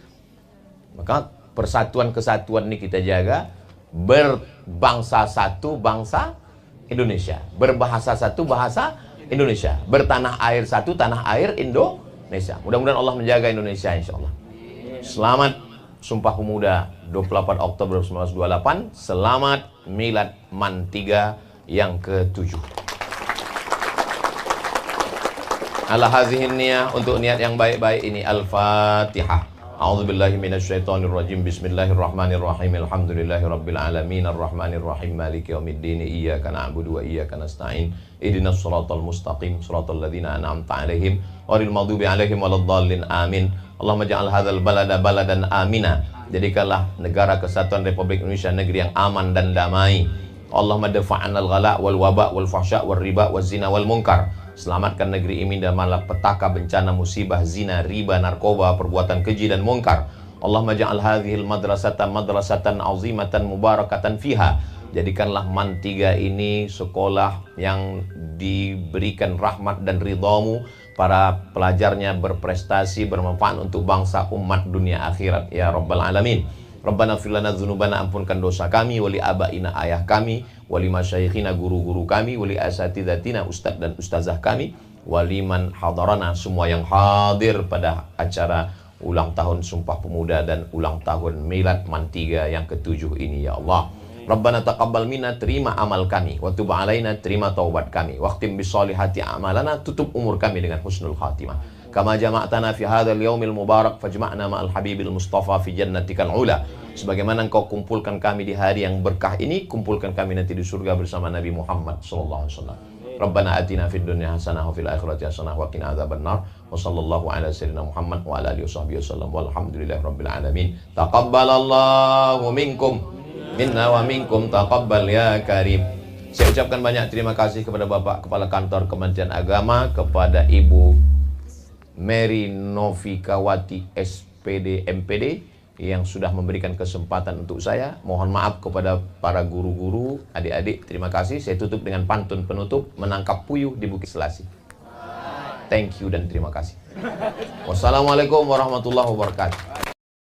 Maka persatuan kesatuan ini kita jaga. Berbangsa satu, bangsa Indonesia. Berbahasa satu, bahasa Indonesia. Bertanah air satu, tanah air Indonesia. Mudah-mudahan Allah menjaga Indonesia, insya Allah. Selamat Sumpah Pemuda 24 Oktober 1928. Selamat Milad Man 3 yang ke-7. Ala hazihin niyah, untuk niat yang baik-baik ini. Al-Fatihah. A'udzubillahi minasyaitonirrajim. Bismillahirrahmanirrahim. Alhamdulillahirabbil alamin arrahmanirrahim maliki yaumiddin. Iyyaka na'budu wa iyyaka nasta'in. Ihdinas shiratal mustaqim, shiratal ladzina an'amta 'alaihim ghairil maghdubi 'alaihim waladdallin. Amin. Allahumma ja'al hadzal balada baladan amina. Jadikanlah negara kesatuan Republik Indonesia negeri yang aman dan damai. Allahumma dafa'anal ghala wal waba wal fahsya wal riba wal zina wal munkar. Selamatkan negeri ini dari malapetaka, bencana, musibah, zina, riba, narkoba, perbuatan keji dan mungkar. Allahumma ja'al hadhil madrasatan azimatan mubarakatan fiha. Jadikanlah Man 3 ini sekolah yang diberikan rahmat dan ridhamu. Para pelajarnya berprestasi, bermanfaat untuk bangsa, umat, dunia, akhirat. Ya Rabbal Alamin. Rabbana fir lana dzunubana, ampunkan dosa kami, wali abaina, ayah kami, wali masyayikhina, guru-guru kami, wali asatidatina, ustadz dan ustazah kami, wali man hadarana, semua yang hadir pada acara ulang tahun Sumpah Pemuda dan ulang tahun Milad Man 3 yang ke-7 ini, ya Allah. Rabbana taqabbal minna, terima amal kami, wa tub alaina, terima taubat kami, waqtim bisolihati amalana, tutup umur kami dengan husnul khatimah. Kama jama'tana fi hadzal yaumil mubarak fajma'na ma'al habibil mustafa fi jannatikal ula. Sebagaimana engkau kumpulkan kami di hari yang berkah ini, kumpulkan kami nanti di surga bersama Nabi Muhammad sallallahu alaihi wasallam. Rabbana atina fid dunya hasanah wa fil akhirati hasanah wa qina adzabannar. Wa sallallahu ala sayyidina Muhammad wa ala alihi washabbihi wasallam. Walhamdulillahirabbil alamin. Taqabbalallahu minkum minna wa minkum taqabbal ya karim. Saya ucapkan banyak terima kasih kepada Bapak Kepala Kantor Kementerian Agama, kepada Ibu Mary Novikawati SPD MPD yang sudah memberikan kesempatan untuk saya. Mohon maaf kepada para guru-guru, adik-adik, terima kasih. Saya tutup dengan pantun penutup, menangkap puyuh di Bukit Selasi. Thank you dan terima kasih. Wassalamualaikum warahmatullahi wabarakatuh.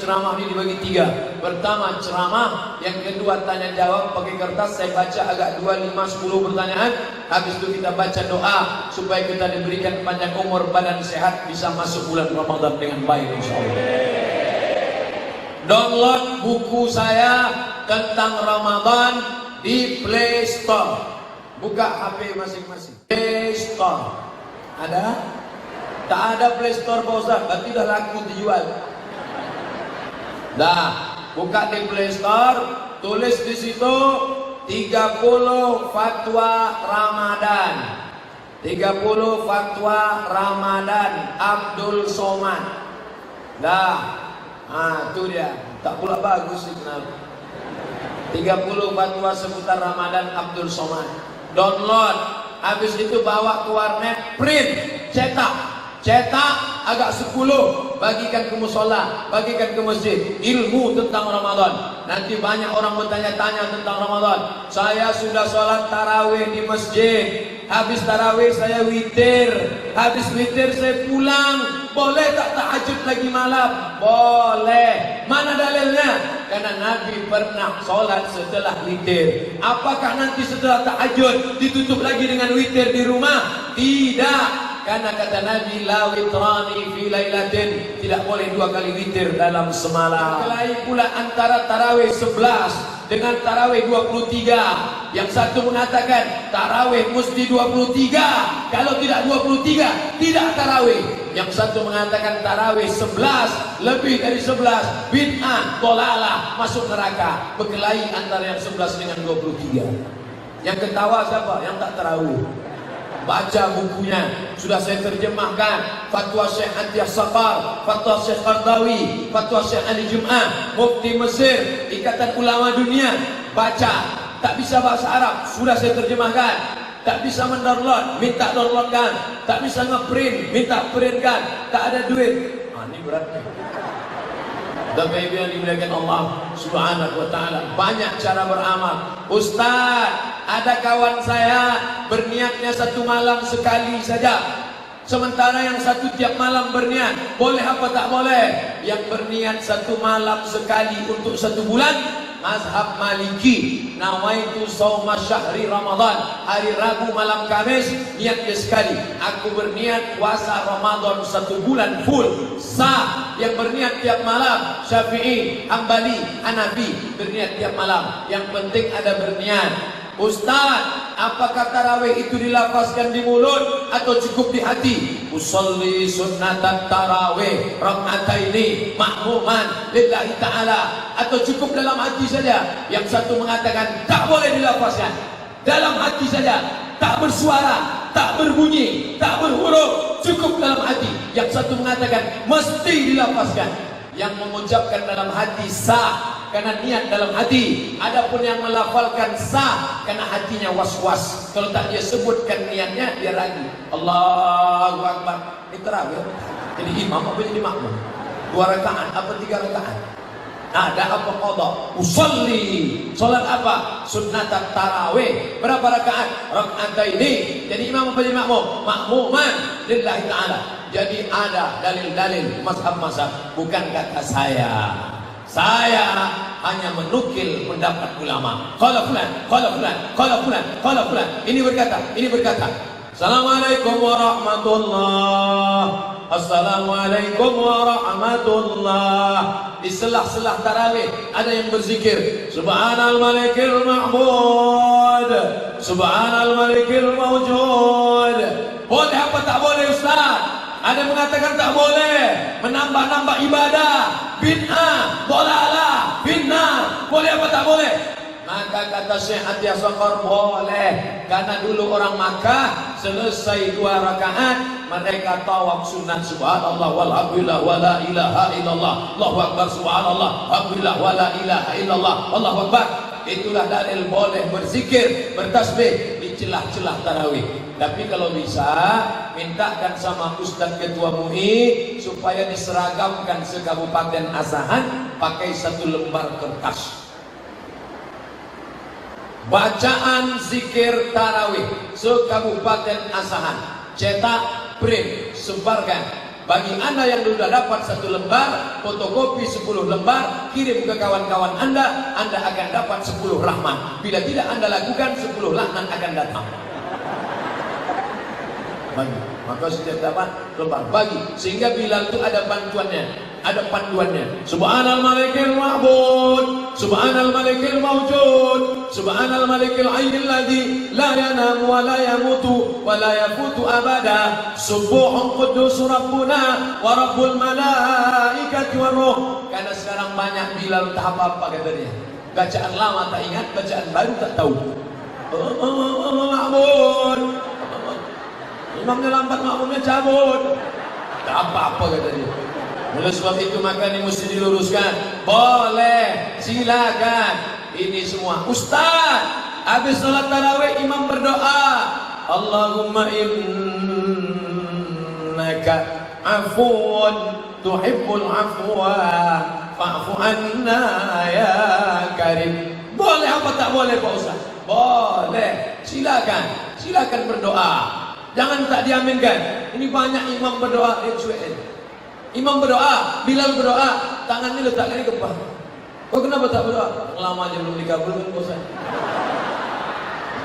Ceramah ini dibagi 3. Pertama ceramah, yang kedua tanya jawab pakai kertas. Saya baca agak 2, 5, 10 pertanyaan. Habis itu kita baca doa supaya kita diberikan panjang umur, badan sehat, bisa masuk bulan Ramadan dengan baik insyaallah. Download buku saya tentang Ramadan di Play Store. Buka HP masing-masing. Play Store. Ada? Tak ada Play Store Pak Ustaz, berarti dah laku dijual. Dah, buka di Play Store, tulis di situ 30 fatwa Ramadan. 30 fatwa Ramadan Abdul Somad. Dah. Itu dia. Tak pula bagus sih kenapa. 30 fatwa seputar Ramadan Abdul Somad. Download. Habis itu bawa ke warnet, print, cetak. Cetak agak 10, bagikan ke musola, bagikan ke masjid. Ilmu tentang Ramadan. Nanti banyak orang bertanya-tanya tentang Ramadan. Saya sudah sholat tarawih di masjid. Habis tarawih saya witir. Habis witir saya pulang. Boleh tak tahajud lagi malam? Boleh. Mana dalilnya? Karena Nabi pernah sholat setelah witir. Apakah nanti setelah tahajud ditutup lagi dengan witir di rumah? Tidak. Karena kata Nabi, la witrani fi lailatin, tidak boleh 2 kali witir dalam semalam. Kelahi pula antara tarawih 11 dengan tarawih 23. Yang satu mengatakan tarawih mesti 23, kalau tidak 23 tidak tarawih. Yang satu mengatakan tarawih 11, lebih dari 11 bid'ah, dhalalah, masuk neraka. Berkelahi antara yang 11 dengan 23. Yang ketawa siapa? Yang tak tarawih. Baca bukunya, sudah saya terjemahkan. Fatwa Syekh Atiyah Saqar, Fatwa Syekh Qardawi, Fatwa Syekh Ali Jum'ah, Mufti Mesir, Ikatan Ulama Dunia. Baca. Tak bisa bahasa Arab, sudah saya terjemahkan. Tak bisa mendownload, minta downloadkan. Tak bisa ngeprint, minta printkan. Tak ada duit. Ini berat. Bapak Ibu yang dimuliakan Allah Subhanahu wa taala, banyak cara beramal. Ustaz, ada kawan saya berniatnya 1 malam sekali saja, sementara yang satu tiap malam berniat. Boleh apa tak boleh? Yang berniat 1 malam sekali untuk 1 bulan mazhab Maliki, nawaitu shauma syahri Ramadan, hari Rabu malam Kamis niatnya sekali, aku berniat puasa Ramadan 1 bulan full, sah. Yang berniat tiap malam, Syafi'i, Hambali, Hanafi berniat tiap malam, yang penting ada berniat. Ustaz, apakah tarawih itu dilafazkan di mulut atau cukup di hati? Usolli sunnatan tarawih rak'ataini ma'muman lillahi ta'ala, atau cukup dalam hati saja? Yang satu mengatakan tak boleh dilafazkan, dalam hati saja, tak bersuara, tak berbunyi, tak berhuruf, cukup dalam hati. Yang satu mengatakan mesti dilafazkan. Yang mengucapkan dalam hati sah karena niat dalam hati. Adapun yang melafalkan sah karena hatinya was-was. Kalau tak dia sebutkan niatnya, dia ragu. Allahu Akbar. Ini terawih. Jadi imam apa jadi makmum? 2 rakaat apa 3 rakaat? Ada apa qadha? Usolli. Salat apa? Sunnatan tarawih. Berapa rakaat? Rak'ataini. Jadi imam apa jadi makmum? Makmuman lillahi ta'ala. Jadi ada dalil-dalil mazhab-mazhab, bukan kata saya. Saya hanya menukil pendapat ulama. Qala fulan, qala fulan, qala fulan, qala fulan. Ini berkata, ini berkata. Assalamualaikum warahmatullahi. Assalamualaikum warahmatullahi. Di selah-selah tarawih ada yang berzikir Subhanal Malikil Mahmud, Subhanal Malikil Mawjud. Boleh apa tak boleh Ustaz? Ada mengatakan tak boleh, menambah-nambah ibadah, bid'ah, dhalalah, bid'ah. Boleh apa tak boleh? Maka kata Syekh Atiyah Saqar, boleh. Karena dulu orang Makkah selesai 2 rakaat mereka tawaf sunat subhanallah walhamdulillah wala ilaha illallah, Allahu akbar subhanallah alhamdulillah wala ilaha illallah, Allahu akbar. Itulah dalil boleh berzikir, bertasbih di celah-celah tarawih. Tapi kalau bisa mintakan sama Ustaz Ketua MUI supaya diseragamkan se-Kabupaten Asahan pakai 1 lembar kertas. Bacaan zikir tarawih se-Kabupaten Asahan, cetak, print, sebarkan. Bagi anda yang sudah dapat 1 lembar, fotokopi 10 lembar, kirim ke kawan-kawan anda akan dapat 10 rahmat. Bila tidak anda lakukan, 10 laknat akan datang. Bagi, maka setiap dapat lembar bagi, sehingga Bilal itu ada bantuannya, ada panduannya. Subhanal Malikil Ma'bud, Subhanal Malikil Mawjud, Subhanal Malikil Hayyil Ladzi la yanamu wa la yamutu wa la yafutu abada, Subuhun Quddus Rabbuna wa Rabbul Malaikati war Ruh. Karena sekarang banyak Bilal tak apa-apa katanya. Bacaan lama tak ingat, bacaan baru tak tahu. Ma'bud. Imamnya lambat, makmumnya cabut. Tak apa-apa kata dia. Oleh sebab itu maka ini mesti diluruskan. Boleh, silakan. Ini semua. Ustaz, habis salat tarawih imam berdoa, Allahumma innaka afuun tuhibbul afwa fa'fu anna ya karim. Boleh apa tak boleh Pak Ustaz? Boleh. Silakan. Silakan berdoa. Jangan tak diaminkan. Ini banyak imam berdoa, dia cuek. Imam berdoa, Bilal berdoa, tangannya letakkan di kepala. Kau kenapa tak berdoa? Lama aja belum dikabulkan Bosan.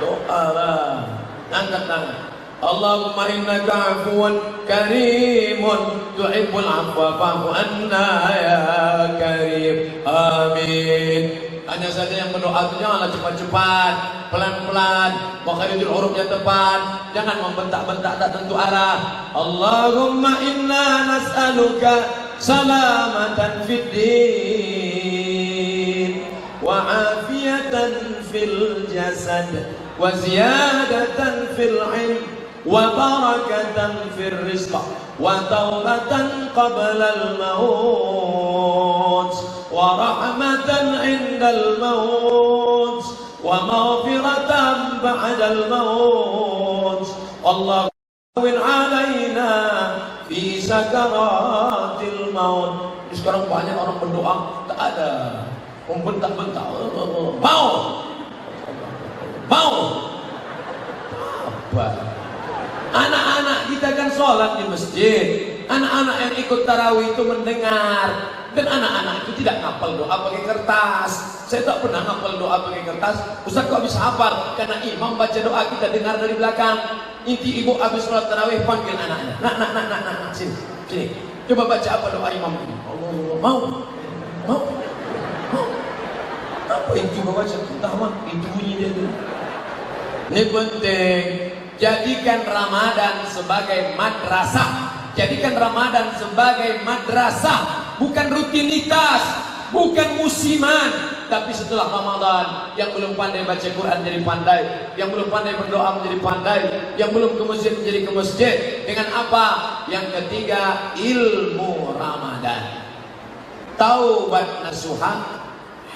Doa lah. Angkat tangan. Allahumma innaka afuun karimun tuhibbul afwa fa'fu anna ya karim. Amin. Hanya saja yang berdoa itu janganlah cepat-cepat, pelan-pelan, makharijul hurufnya tepat, jangan membentak-bentak tak tentu arah. Allahumma inna nas'aluka salamatan fid din wa afiyatan fil jasad wa ziyadatan fil ilm wa barakatan fil rizq wa taubatan qabla al-maut wa rahmatan 'indal maut wa maghfiratan ba'dal maut. Allahumma alaina fi sakaratil maut. Sekarang banyak orang berdoa tak ada membentak-bentak. Mau apa? Anak-anak kita kan sholat di masjid, Anak-anak yang ikut tarawih itu mendengar, dan anak-anak itu tidak ngapal doa pakai kertas. Saya tak pernah ngapal doa pakai kertas. Ustaz kok bisa hafal? Karena imam baca doa kita dengar dari belakang. Inti ibu habis sholat tarawih panggil anaknya. Nak, sini. Coba baca apa doa imam ini? Allah, mau. Apa itu baca? Entah mah, itu bunyi dia dulu. Ini penting. Jadikan Ramadan sebagai madrasah. Jadikan Ramadan sebagai madrasah, bukan rutinitas, bukan musiman. Tapi setelah Ramadan, yang belum pandai baca Quran jadi pandai, yang belum pandai berdoa menjadi pandai, yang belum ke masjid menjadi ke masjid. Dengan apa? Yang ketiga, ilmu Ramadan. Taubat nasuha,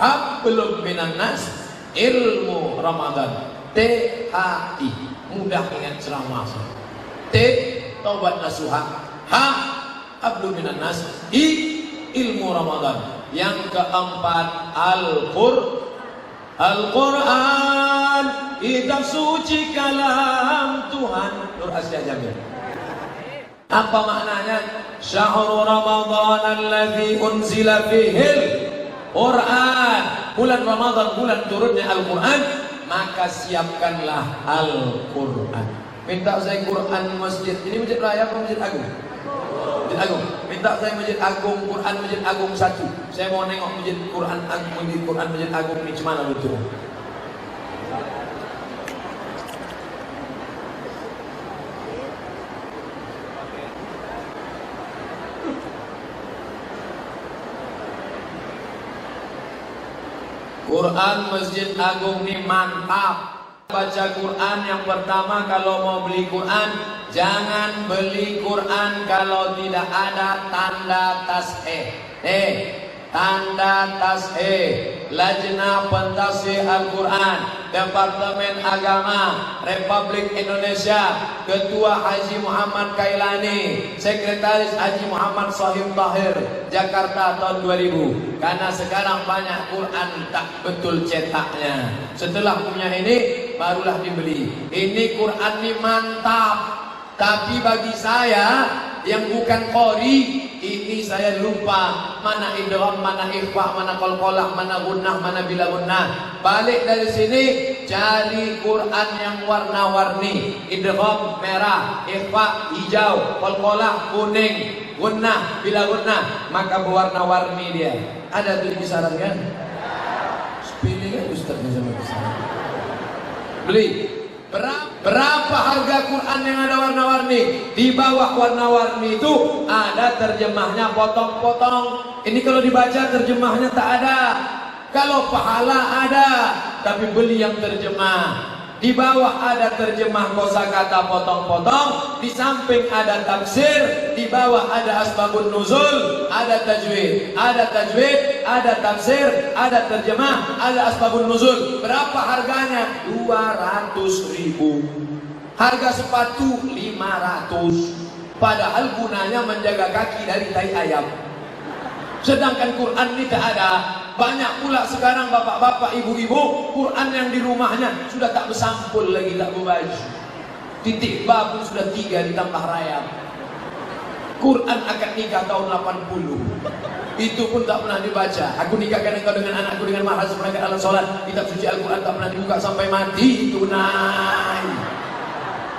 hablum minan nas, ilmu Ramadan. THI, mudah ingat ceramah. T, taubat nasuha. H, hablum minan nas. I, ilmu Ramadan. Yang keempat, Al-Quran, kitab suci kalam Tuhan. Nur Asia Jamil. Apa maknanya? Syahrul Ramadan alladzi unzila fihil Quran. Bulan Ramadan, bulan turunnya Al-Quran. Maka siapkanlah Al-Quran. Minta saya Quran masjid. Ini masjid raya atau masjid agung? Masjid agung. Minta saya masjid agung, Quran masjid agung 1. Saya mau nengok masjid Quran masjid agung ini gimana betul. Quran Masjid Agung ini mantap. Baca Quran yang pertama, kalau mau beli Quran, jangan beli Quran kalau tidak ada tanda tasheeh. Tanda tasheeh. Lajnah Pentasih Al-Quran, Departemen Agama Republik Indonesia, Ketua Haji Muhammad Kailani, Sekretaris Haji Muhammad Sohib Tahir, Jakarta tahun 2000. Karena sekarang banyak Quran tak betul cetaknya. Setelah punya ini barulah dibeli. Ini Quran ini mantap. Tapi bagi saya yang bukan qori, ini saya lupa mana idgham, mana ikhfa, mana qalqalah, mana gunnah, mana bila gunnah. Balik dari sini cari Quran yang warna-warni. Idgham merah, ikhfa hijau, qalqalah kuning, gunnah bila gunnah, maka berwarna-warni dia. Ada tuh kisaran kan? Pilih kan Ustaz sama kisaran. Beli. Berapa harga Quran yang ada warna-warni? Di bawah warna-warni itu ada terjemahnya potong-potong. Ini kalau dibaca terjemahnya tak ada. Kalau pahala ada, tapi beli yang terjemah. Di bawah ada terjemah kosakata potong-potong, di samping ada tafsir, di bawah ada asbabun nuzul, ada tajwid, ada tafsir, ada terjemah, ada asbabun nuzul. Berapa harganya? 200.000. Harga sepatu 500. Padahal gunanya menjaga kaki dari tai ayam. Sedangkan Quran ini tak ada. Banyak pula sekarang bapak-bapak, ibu-ibu, Quran yang di rumahnya sudah tak bersampul lagi, tak berbaju. Titik ba pun sudah 3 ditambah rayap. Quran akad nikah tahun 80. Itu pun tak pernah dibaca. Aku nikahkan engkau dengan anakku dengan mahar seperangkat alat sholat. Kitab suci Al-Quran tak pernah dibuka sampai mati. Tunai.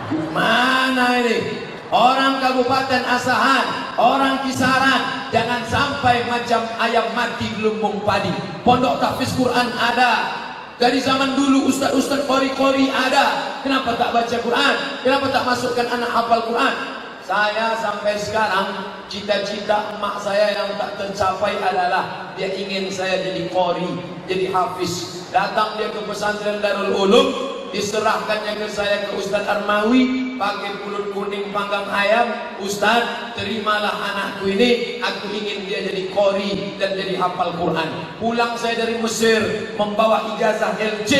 Gimana ini? Orang Kabupaten Asahan, orang Kisaran, jangan sampai macam ayam mati gelumbung padi. Pondok tahfiz Quran ada. Dari zaman dulu ustaz-ustaz qori-qori ada. Kenapa tak baca Quran? Kenapa tak masukkan anak hafal Quran? Saya sampai sekarang cita-cita emak saya yang tak tercapai adalah dia ingin saya jadi qori, jadi hafiz. Datang dia ke pesantren Darul Ulum, diserahkannya ke saya ke Ustaz Armawi pakai pulut kuning panggang ayam. Ustaz, terimalah anakku ini, aku ingin dia jadi qori dan jadi hafal Quran. Pulang saya dari Mesir membawa ijazah LC,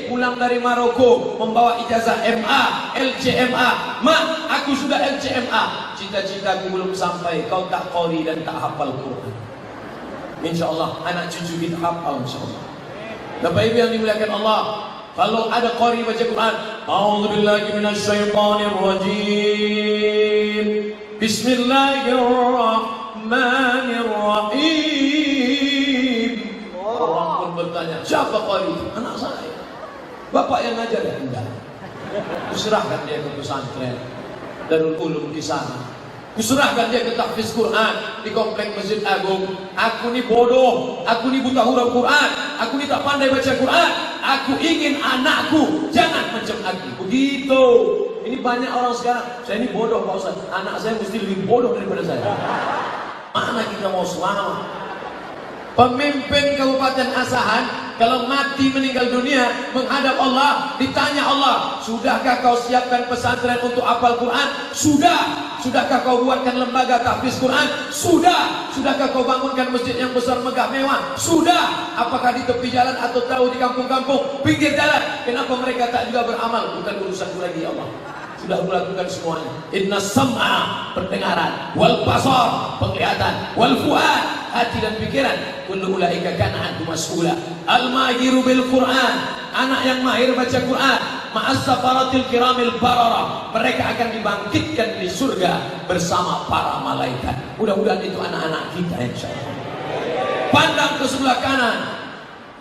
pulang dari Maroko membawa ijazah MA, LCMA. Mak, aku sudah LCMA. Cita-citaku belum sampai, kau tak qori dan tak hafal Quran. InsyaAllah anak cucu kita hafal insyaAllah. Bapak Ibu yang dimuliakan Allah, kalau ada qori baca Quran, a'udzubillahi minasyaitonir rajim. Bismillahirrahmanirrahim. Orang pun bertanya, siapa qari? Anak saya. Bapak yang ngajar ya? Enggak. Kuserahkan dia ke pesantren Darul Ulum di sana. Kuserahkan dia ke tahfiz Quran di komplek Masjid Agung. Aku ni bodoh, aku ni buta huruf Quran, aku ni tak pandai baca Quran. Aku ingin anakku jangan macam aku. Begitu. Ini banyak orang sekarang. Saya ini bodoh Pak Ustaz. Anak saya mesti lebih bodoh daripada saya. Mana kita mau selamat? Pemimpin Kabupaten Asahan kalau mati meninggal dunia menghadap Allah, ditanya Allah, sudahkah kau siapkan pesantren untuk hafal Quran? Sudah. Sudahkah kau buatkan lembaga tahfiz Quran? Sudah. Sudahkah kau bangunkan masjid yang besar megah mewah? Sudah. Apakah di tepi jalan atau tahu di kampung-kampung pinggir jalan? Kenapa mereka tak juga beramal? Bukan urusanku lagi ya Allah. Sudah melakukan semuanya. Inna sam'a, pendengaran, wal basar, penglihatan, wal fuad, hati dan pikiran, kullu ulaika kana anhu mas'ula. Al mahiru bil Quran, anak yang mahir baca Quran, ma'as safaratil kiramil barara, mereka akan dibangkitkan di surga bersama para malaikat. Mudah-mudahan itu anak-anak kita insyaallah. Pandang ke sebelah kanan,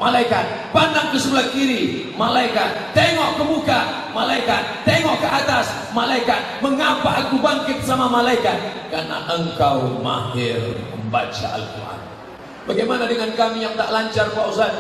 malaikat. Pandang ke sebelah kiri, malaikat. Tengok ke muka, malaikat. Tengok ke atas, malaikat. Mengapa aku bangkit sama malaikat? Karena engkau mahir membaca Al-Quran. Bagaimana dengan kami yang tak lancar Pak Ustaz?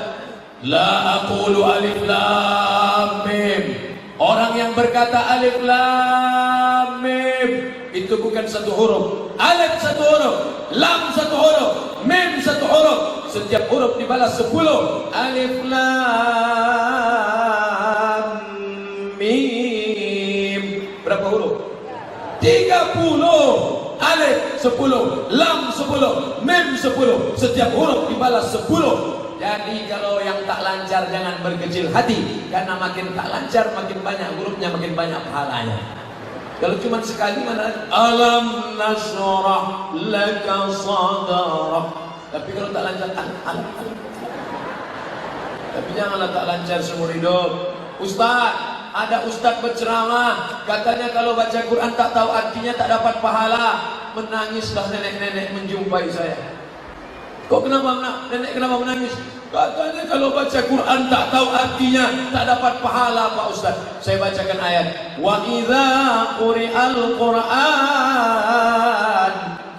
La aqulu alif lam mim. Orang yang berkata alif lam mim itu bukan satu huruf. Alif satu huruf, lam satu huruf, mim satu huruf. Setiap huruf dibalas 10. Alif lam mim. Berapa huruf? 30. Alif 10, lam 10, mim 10. Setiap huruf dibalas 10. Jadi kalau yang tak lancar jangan berkecil hati, karena makin tak lancar makin banyak hurufnya, makin banyak pahalanya. Kalau cuma sekali mana? Alam nashrah laka sadrak. Tapi kalau tak lancar alam. Tapi janganlah tak lancar seumur hidup. Ustaz, ada ustaz berceramah, katanya kalau baca Quran tak tahu artinya tak dapat pahala. Menangislah nenek-nenek menjumpai saya. Kok kenapa nenek kenapa menangis? Katanya kalau baca Quran tak tahu artinya tak dapat pahala Pak Ustaz. Saya bacakan ayat. Wa idza quri'al Quran.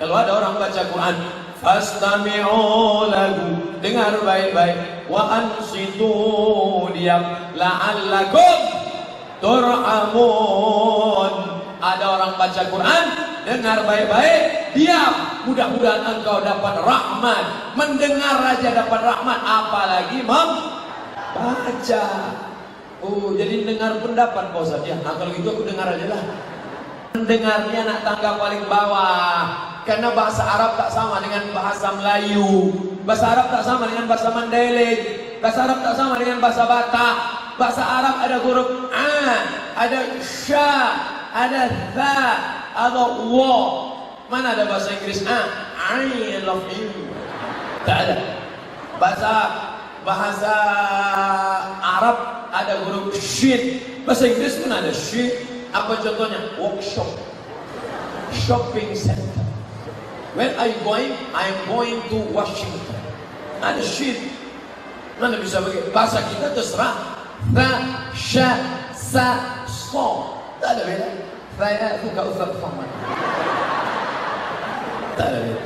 Kalau ada orang baca Quran, fastami'u lahu, dengar baik-baik. Wa ansitu, diam, la'allakum turhamun. Ada orang baca Quran, dengar baik-baik, diam, mudah-mudahan engkau dapat rahmat. Mendengar aja dapat rahmat, apalagi membaca. Oh, jadi dengar pendapat Pak Ustaz ya. Nah, kalau gitu aku dengar aja lah. Mendengarnya anak tangga paling bawah, karena bahasa Arab tak sama dengan bahasa Melayu, bahasa Arab tak sama dengan bahasa Mandailing, bahasa Arab tak sama dengan bahasa Batak. Bahasa Arab ada huruf a, ada sya, ada tha, ada wa. Mana ada bahasa Inggris a? I love you. Tak ada. Bahasa Arab ada huruf shin. Bahasa Inggris pun ada shin. Apa contohnya? Workshop, shopping center. Where are you going? I am going to Washington. Ada shin. Mana bisa begitu? Bahasa kita terserah. Tha, sya, sa, so. Tak ada beda. Saya suka Ustaz Somad. Tak ada beda.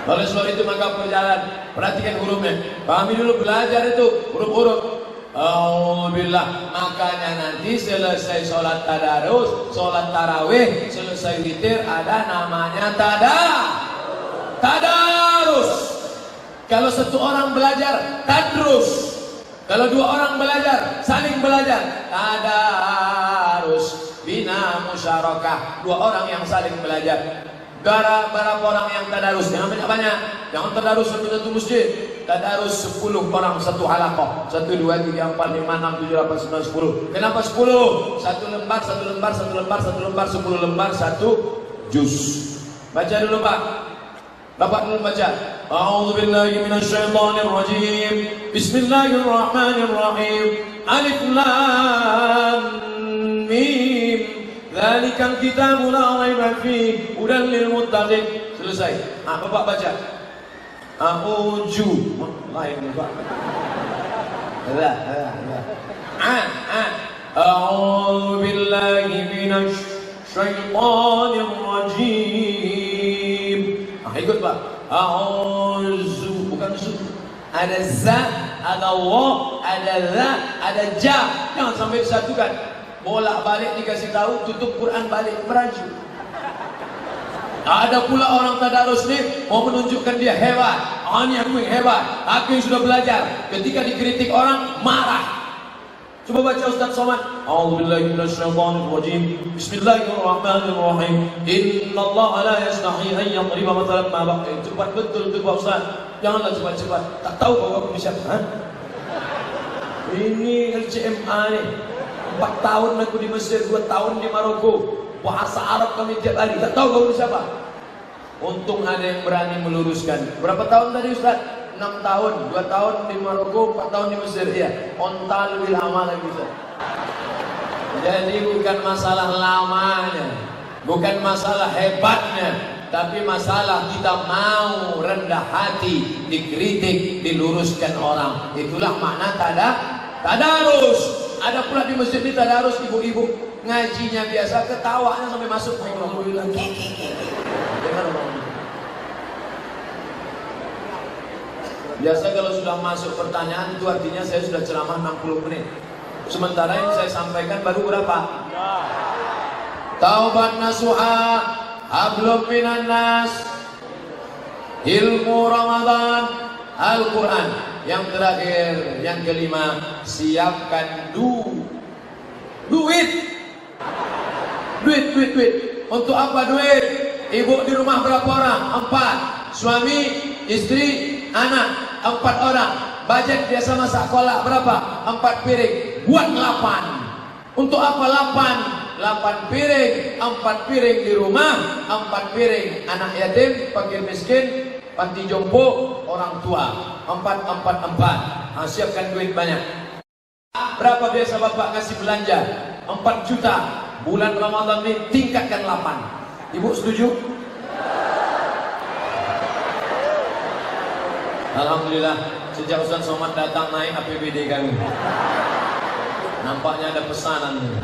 Oleh sebab itu maka perjalanan, perhatikan hurufnya. Pahami dulu, belajar itu huruf-huruf. Alhamdulillah. Makanya nanti selesai sholat tadarus, sholat tarawih, selesai witir, ada namanya tadarus. Kalau satu orang belajar, tadrus. Kalau dua orang belajar, saling belajar, tadarus. Bina musyarakah, dua orang yang saling belajar. Berapa orang yang tadarus? Jangan banyak-banyak. Jangan tadarus satu masjid. Tadarus 10 orang satu halaqah. 1, 2, 3, 4, 5, 6, 7, 8, 9, 10. Kenapa 10? Satu lembar, 10 lembar, 1 juz. Baca dulu Pak. Bapak dulu baca. A'udzubillahi minasyaitonirrajim. Bismillahirrahmanirrahim. Alif lam mim. Dzalikal kitabu la raiba fihi hudan lil muttaqin. Selesai. Bapak baca. A'udzu. Lain Pak. A'udzu billahi minasy syaitonir rajim. Ikut Pak. A'udzu, bukan zu. Ada za, ada wa, ada za, ada ja. Jangan sampai disatukan. Bolak-balik dikasih tahu, tutup Quran balik beraju. Ada pula orang tadarus nih mau menunjukkan dia hebat. Ini aku yang hebat, aku yang sudah belajar. Ketika dikritik orang marah. Coba baca Ustaz Somad. A'udzubillahi minasyaitonir rajim. Bismillahirrahmanirrahim. Innallaha la yastahi an yadriba mathalan ma baqa. Cepat betul tu Pak Ustaz. Janganlah cepat-cepat. Tak tahu bahwa aku bisa. Ini LCMA nih. 4 tahun aku di Mesir, 2 tahun di Maroko. Bahasa Arab kami tiap hari. Tak tahu kamu siapa. Untung ada yang berani meluruskan. Berapa tahun tadi Ustaz? 6 tahun, 2 tahun di Maroko, 4 tahun di Mesir. Ya, onta lebih lama lagi Ustaz. Jadi bukan masalah lamanya, bukan masalah hebatnya, tapi masalah kita mau rendah hati, dikritik, diluruskan orang. Itulah makna tadarus. Ada pula di masjid ini tadarus, ibu-ibu ngajinya biasa, ketawanya sampai masuk. Alhamdulillah. Dengar orang. Biasa kalau sudah masuk pertanyaan itu artinya saya sudah ceramah 60 menit. Sementara yang saya sampaikan baru berapa? Taubat nasuha, hablum minan nas, ilmu Ramadan, Al-Quran. Yang terakhir, yang kelima, siapkan duit. Untuk apa duit? Ibu di rumah berapa orang? 4. Suami, istri, anak 4 orang. Budget biasa masak kolak berapa? 4 piring. Buat 8. Untuk apa 8? 8 piring, 4 piring di rumah, 4 piring anak yatim, fakir miskin, panti jompo, orang tua. 4. Siapkan duit banyak. Berapa biasa Bapak ngasih belanja? 4 juta. Bulan Ramadan ini tingkatkan 8. Ibu setuju? Alhamdulillah, sejak Ustaz Somad datang naik APBD kami. Nampaknya ada pesanan.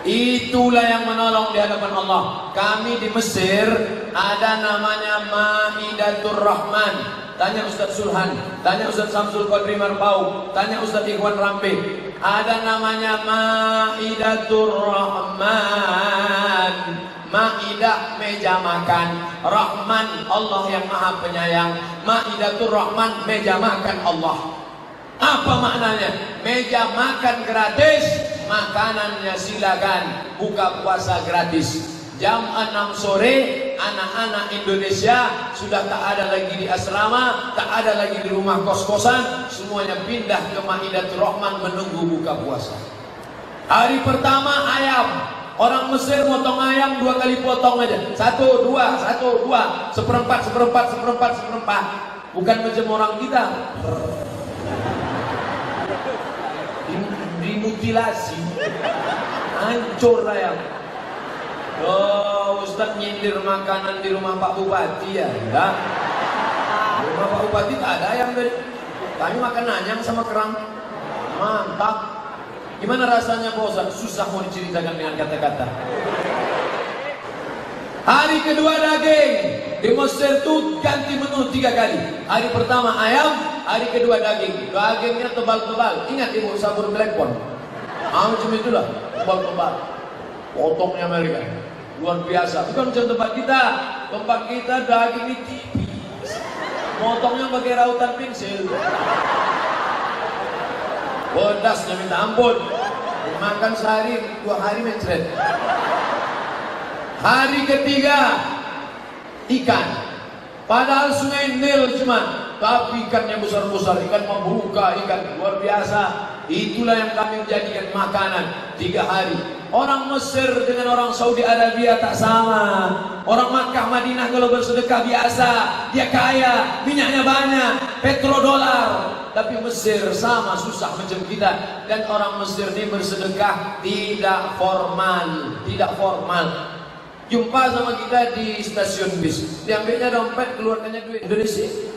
Itulah yang menolong di hadapan Allah. Kami di Mesir ada namanya Maidatur Rahman. Tanya Ustaz Sulhan, tanya Ustaz Samsul Qadri Marpau, tanya Ustaz Ikhwan Rambe. Ada namanya Maidatur Rahman. Maidah meja makan, Rahman Allah yang Maha Penyayang. Maidatur Rahman meja makan Allah. Apa maknanya? Meja makan gratis, makanannya silakan, buka puasa gratis. Jam 6 sore anak-anak Indonesia sudah tak ada lagi di asrama, tak ada lagi di rumah kos-kosan, semuanya pindah ke Maidatur Rahman menunggu buka puasa. Hari pertama ayam. Orang Mesir motong ayam 2 kali potong aja. 1, 2, 1, 2, seperempat. Bukan macam orang kita. Dimutilasi. Hancur ayam. Oh, Ustaz nyindir makanan di rumah Pak Bupati ya? Enggak. Di rumah Pak Bupati tak ada ayam tadi. Kami makan anyang sama kerang. Mantap. Gimana rasanya Pak Ustaz? Susah mau diceritakan dengan kata-kata. Hari kedua daging. Di Mesir tuh ganti menu 3 kali. Hari pertama ayam, hari kedua daging. Dagingnya tebal-tebal. Ingat Ibu sabur Blackpon? Macam itulah, tebal-tebal. Potongnya mereka luar biasa. Bukan macam tempat kita. Tempat kita daging ini tipis. Potongnya pakai rautan pensil. Pedasnya minta ampun. Makan sehari, 2 hari mencret. Hari ketiga ikan. Padahal sungai Nil cuma, tapi ikannya besar-besar, ikan membuka, ikan luar biasa. Itulah yang kami jadikan makanan 3 hari. Orang Mesir dengan orang Saudi Arabia tak sama. Orang Makkah Madinah kalau bersedekah biasa, dia kaya, minyaknya banyak, petrodolar. Tapi Mesir sama susah macam kita. Dan orang Mesir ini bersedekah tidak formal, tidak formal. Jumpa sama kita di stasiun bis, diambilnya dompet, keluarkannya duit.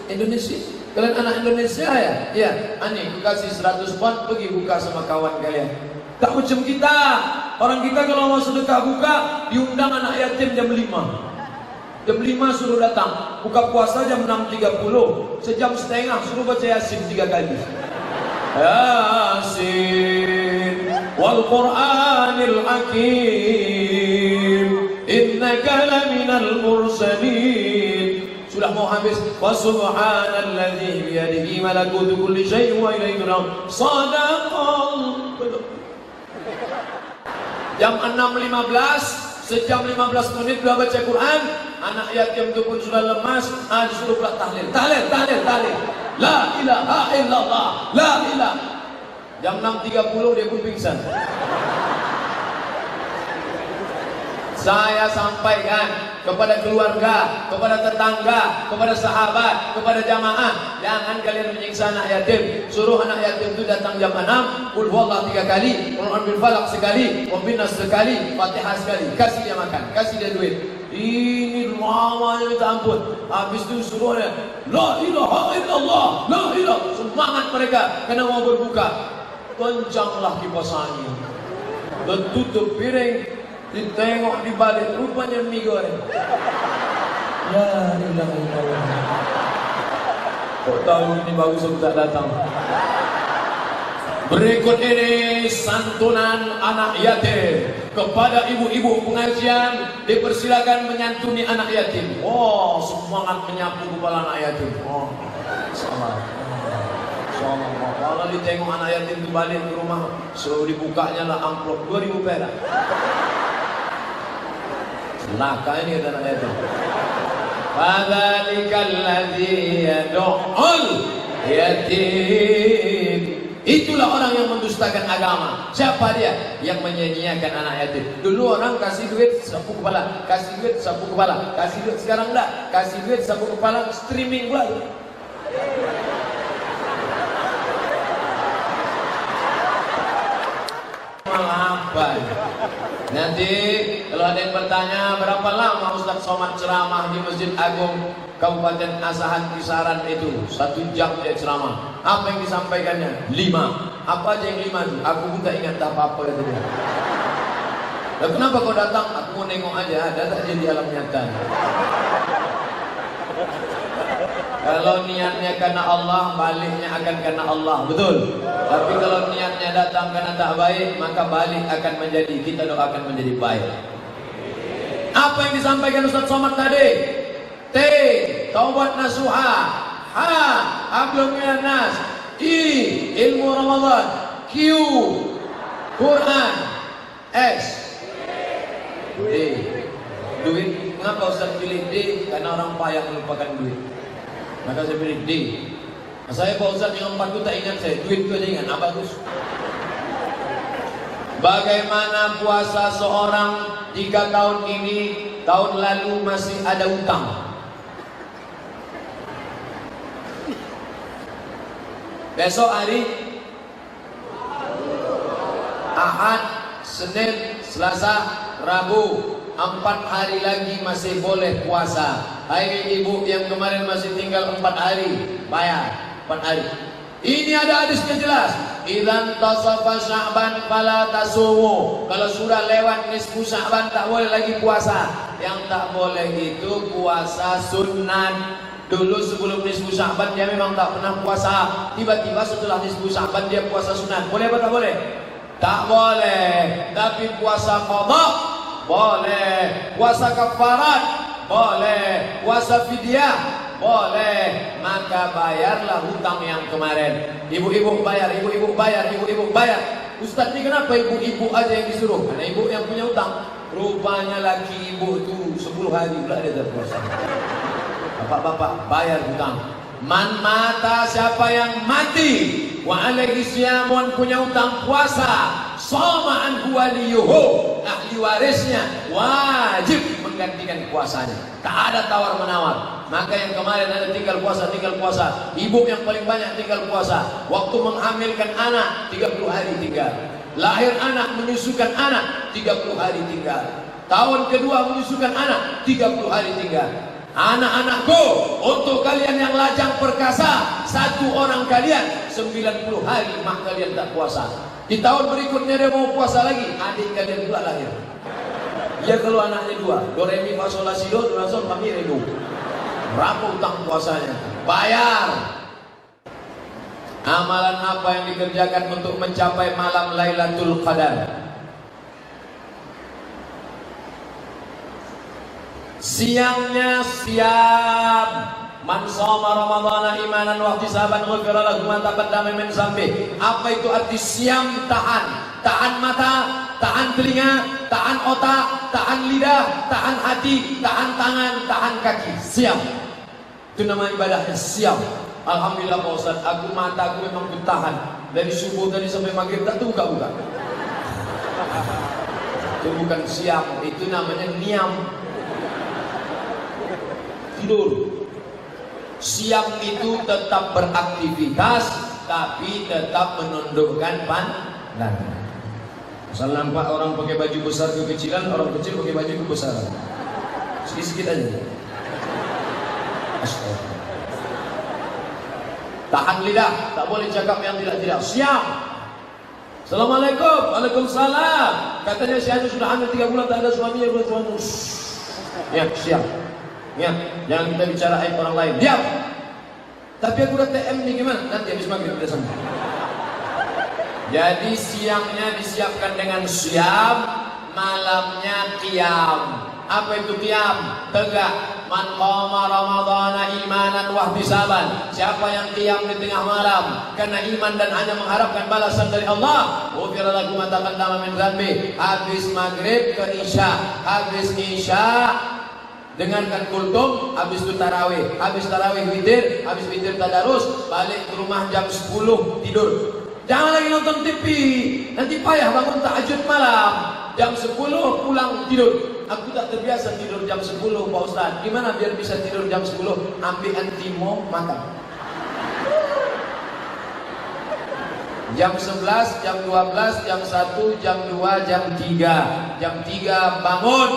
Indonesia. Kalian anak Indonesia ya? Iya. Ani, aku kasih 100 pound, pergi buka sama kawan kalian. Tak macam kita. Orang kita kalau mau sedekah buka, diundang anak yatim jam 5. Jam 5 suruh datang. Buka puasa jam 6.30. Sejam setengah suruh baca Yasin 3 kali. Yasin wal Qur'anil Hakim, innaka laminal mursalin. Sudah mau habis. Wa subhanalladzi biyadihi malakutu kulli syai'in wa ilaihi turja'un. Shadaqallah. Jam 6.15, sejam 15 menit sudah baca Quran. Anak yatim itu pun sudah lemas. Disuruh pula tahlil. La ilaha illallah, la ilaha. Jam 6.30 dia pun pingsan. Saya sampaikan kepada keluarga, kepada tetangga, kepada sahabat, kepada jamaah, jangan kalian menyiksa anak yatim. Suruh anak yatim itu datang jam 6, qul huwallahu 3 kali, Quran bil falaq sekali, wa bin nas sekali, Fatihah sekali. Kasih dia makan, kasih dia duit. Ini lamanya minta ampun. Habis itu suruh dia, la ilaha illallah, la ilaha. Semangat mereka kena mau berbuka. Kencanglah kipas angin, tertutup piring. Ditengok di balik, rupanya mie goreng. La ilaha illallah. Kok tahu ini bagus aku tak datang. Berikut ini santunan anak yatim. Kepada ibu-ibu pengajian, dipersilakan menyantuni anak yatim. Oh, semangat menyapu kepala anak yatim. Oh, salah. Kalau ditengok anak yatim itu balik ke rumah, suruh dibukanya lah amplop 2.000 perak. Laka ini kata anak yatim. Fadzalikal ladzi yad'ul yatim. Itulah orang yang mendustakan agama. Siapa dia? Yang menyia-nyiakan anak yatim. Dulu orang kasih duit sapu kepala, kasih duit sapu kepala, kasih duit. Sekarang enggak, kasih duit sapu kepala, streaming pula. Malahan. Nanti kalau ada yang bertanya berapa lama Ustaz Somad ceramah di Masjid Agung Kabupaten Asahan Kisaran itu, 1 jam dia ceramah. Apa yang disampaikannya? 5. Apa aja yang 5 itu? Aku pun tak ingat apa-apa kata dia. Dan kenapa kau datang? Aku mau nengok aja, ada tak dia di alam nyata. Kalau niatnya karena Allah, baliknya akan karena Allah, betul. Tapi kalau niatnya datang karena tak baik, maka balik akan menjadi, kita doakan menjadi baik. Apa yang disampaikan Ustaz Somad tadi? T, taubat nasuha. H, hablum minan nas. I, ilmu Ramadan. Q, Quran. S, D, duit. Mengapa Ustaz pilih D? Karena orang payah melupakan duit. Maka saya pilih D. Saya Pak Ustaz yang 4 itu tak ingat saya, duit itu aja ingat, bagus. Bagaimana puasa seorang 3 tahun ini, tahun lalu masih ada utang. Besok hari Ahad, Senin, Selasa, Rabu, 4 hari lagi masih boleh puasa. Hai ibu yang kemarin masih tinggal 4 hari, bayar 4 hari. Ini ada hadisnya jelas. Idzan tasafa Sya'ban fala tasumu. Kalau sudah lewat nisfu Sya'ban tak boleh lagi puasa. Yang tak boleh itu puasa sunat. Dulu sebelum nisfu Sya'ban dia memang tak pernah puasa. Tiba-tiba setelah nisfu Sya'ban dia puasa sunat. Boleh apa tak boleh? Tak boleh. Tapi puasa qadha boleh. Puasa kafarat boleh. Puasa fidyah boleh. Maka bayarlah hutang yang kemarin. Ibu-ibu bayar, ibu-ibu bayar, ibu-ibu bayar. Ustaz ini kenapa ibu-ibu aja yang disuruh? Karena ibu yang punya hutang. Rupanya laki ibu itu 10 hari pula dia terpuasa. Bapak-bapak bayar hutang. Man mata, siapa yang mati wa alaihi siyamun, punya hutang puasa Shoma anhu waliyuhu, ahli warisnya wajib menggantikan puasanya. Tak ada tawar menawar. Maka yang kemarin ada tinggal puasa, ibu yang paling banyak tinggal puasa. Waktu menghamilkan anak 30 hari tinggal. Lahir anak, menyusukan anak 30 hari tinggal. Tahun kedua menyusukan anak 30 hari tinggal. Anak-anakku, untuk kalian yang lajang perkasa, satu orang kalian 90 hari mak kalian tak puasa. Di tahun berikutnya dia mau puasa lagi, adik kalian pula lahir. Dia kalau anaknya dua, do re mi fa sol la si do langsung fa mi re do. Berapa utang puasanya? Bayar. Amalan apa yang dikerjakan untuk mencapai malam Lailatul Qadar? Siangnya siap. Man shoma ramadhana imanan wa ihtisaban ghufira lahu ma taqaddama min dzambi. Apa itu arti siam? Tahan. Tahan mata, tahan telinga, tahan otak, tahan lidah, tahan hati, tahan tangan, tahan kaki. Siam. Itu nama ibadahnya, siam. Alhamdulillah Pak Ustaz, aku mataku memang bertahan dari subuh tadi sampai maghrib tak buka-buka. Itu bukan siam, itu namanya niam. Tidur. Siam itu tetap beraktivitas tapi tetap menundukkan pandangan. Asal nampak orang pakai baju besar kekecilan, orang kecil pakai baju kebesaran. Sedikit-sedikit aja. Astagfirullah. Tahan lidah, tak boleh cakap yang tidak-tidak. Siam. Assalamualaikum. Waalaikumsalam. Katanya si Haji sudah hamil 3 bulan tak ada suaminya, suami. Ya, siap. Ya, jangan kita bicara aib orang lain. Diam. Tapi aku udah TM nih, gimana? Nanti habis maghrib udah sampai. Jadi siangnya disiapkan dengan siam, malamnya qiyam. Apa itu qiyam? Tegak. Man qama ramadhana imanan wa ihtisaban. Siapa yang qiyam di tengah malam karena iman dan hanya mengharapkan balasan dari Allah, ghufira lahu ma taqaddama min dzambi. Habis maghrib ke isya, habis isya dengarkan kultum, habis itu tarawih, habis tarawih witir, habis witir tadarus, balik ke rumah jam 10 tidur. Jangan lagi nonton TV, nanti payah bangun tahajud malam. Jam 10 pulang tidur. Aku tak terbiasa tidur jam 10 Pak Ustaz. Gimana biar bisa tidur jam 10? Ambil antimo, makan. Jam 11, jam 12, jam 1, jam 2, jam 3. Jam 3 bangun.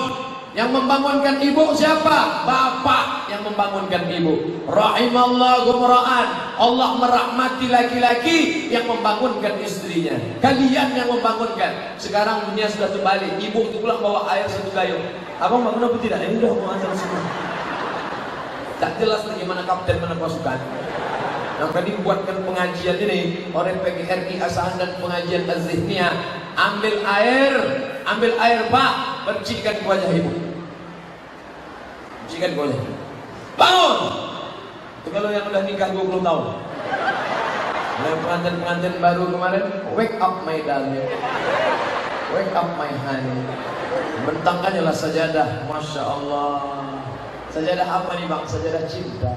Yang membangunkan ibu siapa? Bapak yang membangunkan ibu. Rahimallahu mra'an. Allah merahmati laki-laki yang membangunkan istrinya. Kalian yang membangunkan. Sekarang dunia sudah terbalik. Ibu itu pulang bawa air 1 gayung. Abang bangun apa tidak? Ini udah mau azan semua. Tak jelas lagi mana kapten, mana pasukan. Yang tadi buatkan pengajian ini oleh PGRI Asahan dan pengajian Az-Zihniyah. Ambil air Pak, percikan ke wajah ibu. Percikan ke wajah. Bangun! Itu kalau yang udah nikah 20 tahun. Yang pengantin baru kemarin, wake up my darling, wake up my honey. Bentangkannya lah sajadah, Masya Allah. Sajadah apa nih Bang? Sajadah cinta.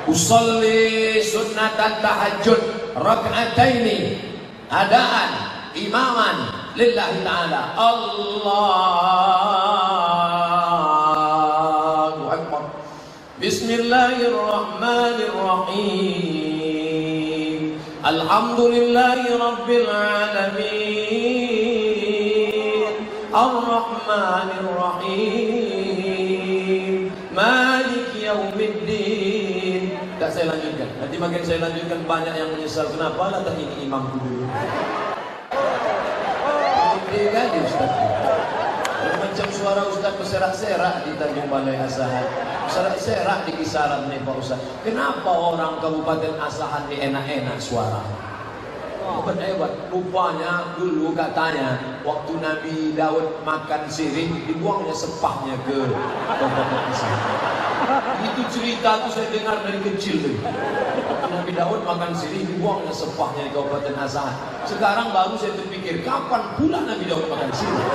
Usolli sunnatan tahajud rak'ataini adaan imaman lillahi ta'ala. Allahu Akbar. Bismillahirrahmanirrahim. Alhamdulillahi rabbil alamin. Ar-Rahmanir-Rahim. Maliki yaumiddin. Tak saya lanjutkan. Nanti makin saya lanjutkan banyak yang menyesal. Kenapa lah tadi ini imam dulu. Gaji Ustaz. Macam suara Ustaz berserak-serak di Tanjung Balai Asahan. Serak-serak di kisaran nih Pak Ustaz. Kenapa orang Kabupaten Asahan ini enak-enak suara? Bukan hebat. Rupanya dulu katanya waktu Nabi Daud makan sirih, dibuangnya sepahnya ke Kabupaten Asahan. Itu cerita tuh saya dengar dari kecil tuh. Nabi Daud makan sirih, dibuangnya sepahnya di Kabupaten Asahan. Sekarang baru saya terpikir, kapan pula Nabi Daud makan sirih?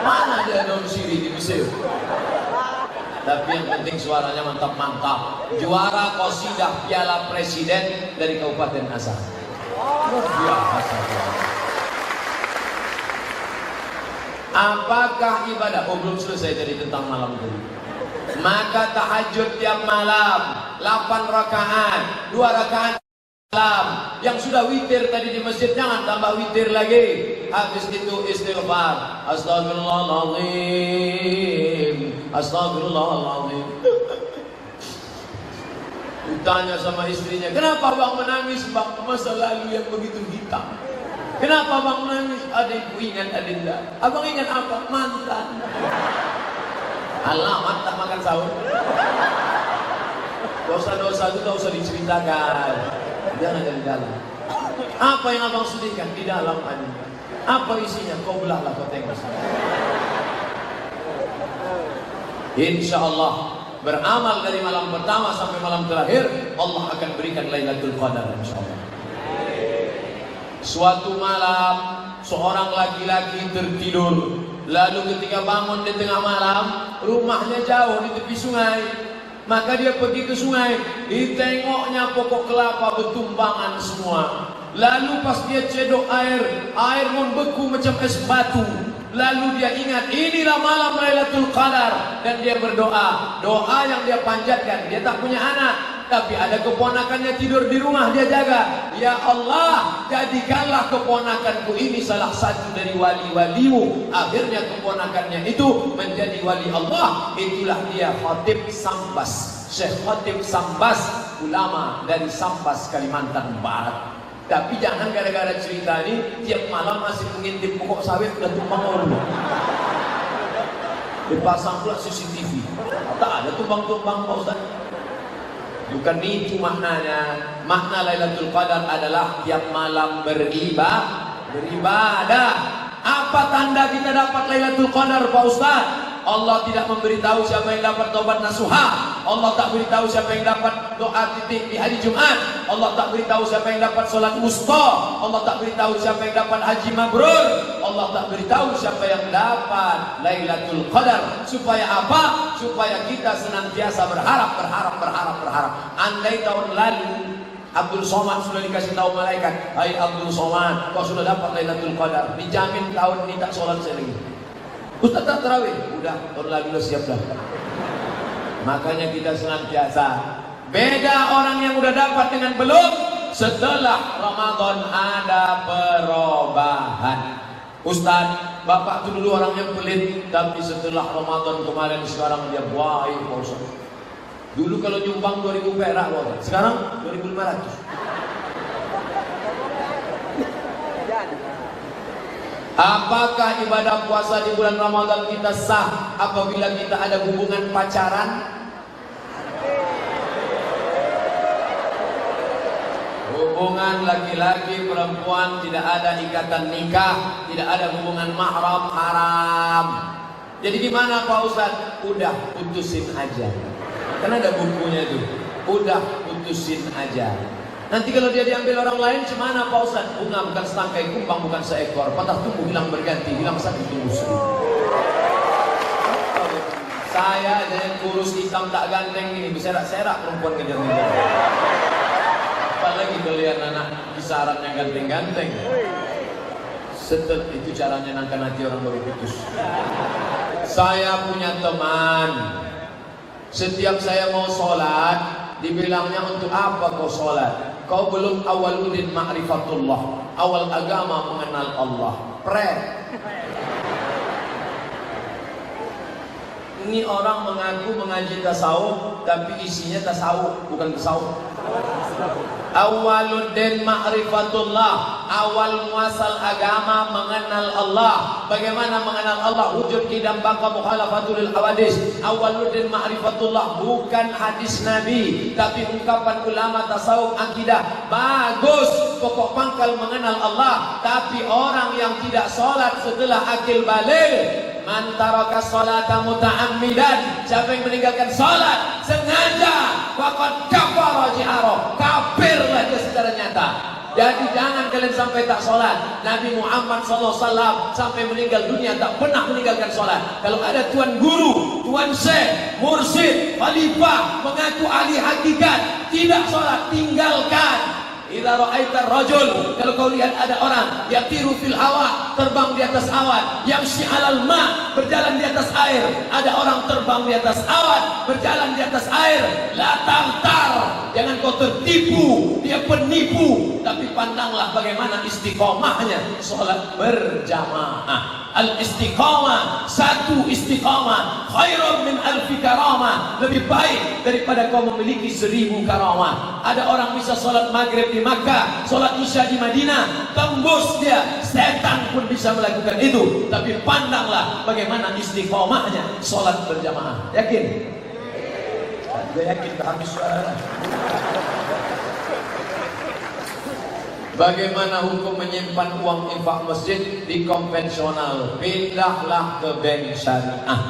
Mana ada daun sirih di Mesir? Tapi yang penting suaranya mantap-mantap. Juara qasidah Piala Presiden dari Kabupaten Asahan. Luar biasa. Apakah ibadah? Oh, belum selesai tadi tentang malam tadi. Maka tahajud tiap malam 8 rakaat, 2 rakaat malam. Yang sudah witir tadi di masjid jangan tambah witir lagi. Habis itu istighfar. Astagfirullahaladzim, astagfirullahaladzim. Ditanya sama istrinya, kenapa bang menangis bang? Masa lalu yang begitu hitam. Kenapa bang menangis? Adikku ingat adinda. Abang ingat apa? Mantan. Alamat tak makan sahur. Dosa-dosa itu tak usah diceritakan. Jangan dari dalam. Apa yang abang sedihkan? Di dalam adinda. Apa isinya? Kau belahlah kau tengok. Insya Allah beramal dari malam pertama sampai malam terakhir, Allah akan berikan Lailatul Qadar insya Allah. Suatu malam seorang laki-laki tertidur, lalu ketika bangun di tengah malam, rumahnya jauh di tepi sungai. Maka dia pergi ke sungai, ditengoknya pokok kelapa bertumbangan semua. Lalu pas dia cedok air membeku macam es batu. Lalu dia ingat inilah malam Lailatul Qadar dan dia berdoa. Doa yang dia panjatkan, dia tak punya anak, tapi ada keponakannya tidur di rumah dia jaga. Ya Allah, jadikanlah keponakanku ini salah satu dari wali-walimu. Akhirnya keponakannya itu menjadi wali Allah. Itulah dia Khatib Sambas, Syekh Khatib Sambas, ulama dari Sambas, Kalimantan Barat. Tapi jangan gara-gara cerita ini tiap malam masih mengintip pokok sawit udah tumbang orang. Dipasang pula CCTV. Tak ada tumbang-tumbang Pak Ustaz. Bukan itu maknanya. Makna Lailatul Qadar adalah tiap malam beribadah. Apa tanda kita dapat Lailatul Qadar Pak Ustaz? Allah tidak memberitahu siapa yang dapat taubat nasuha. Allah tak beritahu siapa yang dapat doa titik di hari Jumat. Allah tak beritahu siapa yang dapat solat wusta. Allah tak beritahu siapa yang dapat haji mabrur. Allah tak beritahu siapa yang dapat Lailatul Qadar. Supaya apa? Supaya kita senantiasa berharap. Andai tahun lalu Abdul Somad sudah dikasih tahu malaikat, hai Abdul Somad, kau sudah dapat Lailatul Qadar, dijamin tahun ini tak sholat saya lagi. Ustaz tak tarawih, udah tahun lalu lo siap dah. Makanya kita senantiasa beda orang yang udah dapat dengan belum. Setelah Ramadan ada perubahan. Ustaz, bapak tuh dulu orangnya pelit, tapi setelah Ramadan kemarin sekarang dia baik Pak Ustaz. Dulu kalau nyumbang 2000 perak, sekarang 2500. Apakah ibadah puasa di bulan Ramadan kita sah apabila kita ada hubungan pacaran? Hubungan laki-laki perempuan tidak ada ikatan nikah, tidak ada hubungan mahram, haram. Jadi gimana Pak Ustaz? Udah putusin aja. Kan ada bukunya tuh. Udah putusin aja. Nanti kalau dia diambil orang lain gimana Pak Ustaz? Bunga bukan setangkai, kumbang bukan seekor, patah tumbuh hilang berganti, hilang satu tumbuh seribu. Saya yang kurus hitam tak ganteng ini berserak-serak perempuan kejar-kejar. Apalagi kalian anak kisaran yang ganteng-ganteng. Setelah itu caranya nangkan hati orang baru putus. Saya punya teman, setiap saya mau sholat dibilangnya untuk apa kau sholat? Kau belum awaludin ma'rifatullah, awal agama mengenal Allah. Ini orang mengaku mengaji tasawuf, tapi isinya tasawuf, bukan tasawuf. Awwaluddin ma'rifatullah, awal muasal agama mengenal Allah. Bagaimana mengenal Allah? Wujud qidam baqa mukhalafatul hawadis. Awwaluddin ma'rifatullah bukan hadis Nabi, tapi ungkapan ulama tasawuf akidah. Bagus, pokok pangkal mengenal Allah. Tapi orang yang tidak sholat setelah akil balik, man taraka sholata muta'ammidan, siapa yang meninggalkan sholat sengaja, faqad kafara jihara, kafirlah dia secara nyata. Jadi jangan kalian sampai tak sholat. Nabi Muhammad SAW sampai meninggal dunia tak pernah meninggalkan sholat. Kalau ada tuan guru, tuan syekh, mursyid, khalifah mengaku ahli hakikat tidak sholat, tinggalkan. idza ra'aita rajul, kalau kau lihat ada orang yatiru fil hawa, terbang di atas awan, yamshi 'alal ma, berjalan di atas air, ada orang terbang di atas awan, berjalan di atas air, la taghtar, jangan kau tertipu, dia penipu, tapi pandanglah bagaimana istiqomahnya salat berjamaah. Al-istiqamah, satu istiqamah khairun min alfi karamah, lebih baik daripada kau memiliki 1000 karamah. Ada orang bisa sholat maghrib di Makkah, sholat isya di Madinah, tembus dia, setan pun bisa melakukan itu. Tapi pandanglah bagaimana istiqamahnya sholat berjamaah. Yakin? Gue yakin habis suara. Bagaimana hukum menyimpan uang infak masjid di konvensional? Pindahlah ke bank syariah.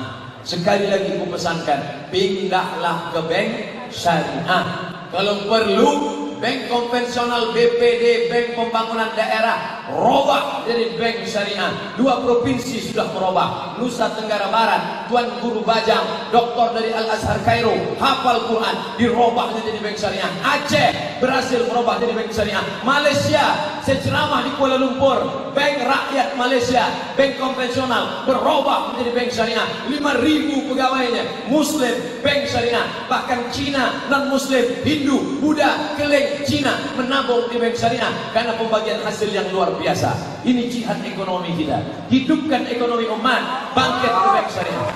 Sekali lagi ku pesankan, pindahlah ke bank syariah. Kalau perlu, bank konvensional BPD, Bank Pembangunan Daerah, robah jadi bank syariah. 2 provinsi sudah merubah. Nusa Tenggara Barat, Tuan Guru Bajang, doktor dari Al-Azhar Kairo, hafal Quran, dirobah jadi bank syariah. Aceh berhasil merubah jadi bank syariah. Malaysia, saya ceramah di Kuala Lumpur, bank rakyat Malaysia, bank konvensional berubah menjadi bank syariah. 5.000 pegawainya Muslim, bank syariah. Bahkan Cina, non Muslim, Hindu, Buddha, Keleng, Cina menabung di bank syariah karena pembagian hasil yang luar biasa. Ini jihad ekonomi kita. Hidupkan ekonomi umat, bangkit ke bank syariah.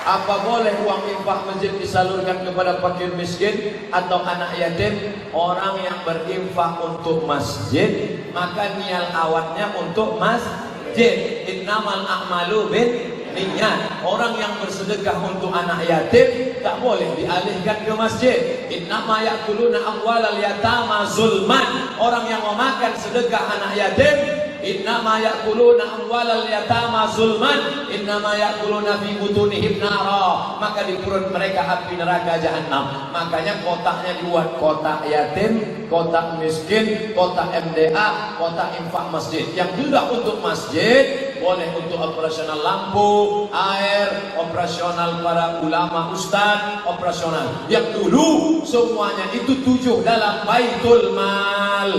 Apa boleh uang infak masjid disalurkan kepada fakir miskin atau anak yatim? Orang yang berinfak untuk masjid, maka niat awatnya untuk masjid. Innamal a'malu bin niat. Orang yang bersedekah untuk anak yatim tak boleh dialihkan ke masjid. Innama ya'kuluna amwalal yatama zulman. Orang yang memakan sedekah anak yatim, innama ya'kuluna amwalal yatama zulman, innama ya'kuluna fi butunihim nara, maka di perut mereka api neraka jahanam. Makanya kotaknya dibuat kotak yatim, kotak miskin, kotak MDA, kotak infak masjid. Yang sudah untuk masjid boleh untuk operasional lampu, air, operasional para ulama ustaz, operasional. Yang dulu semuanya itu 7 dalam baitul mal.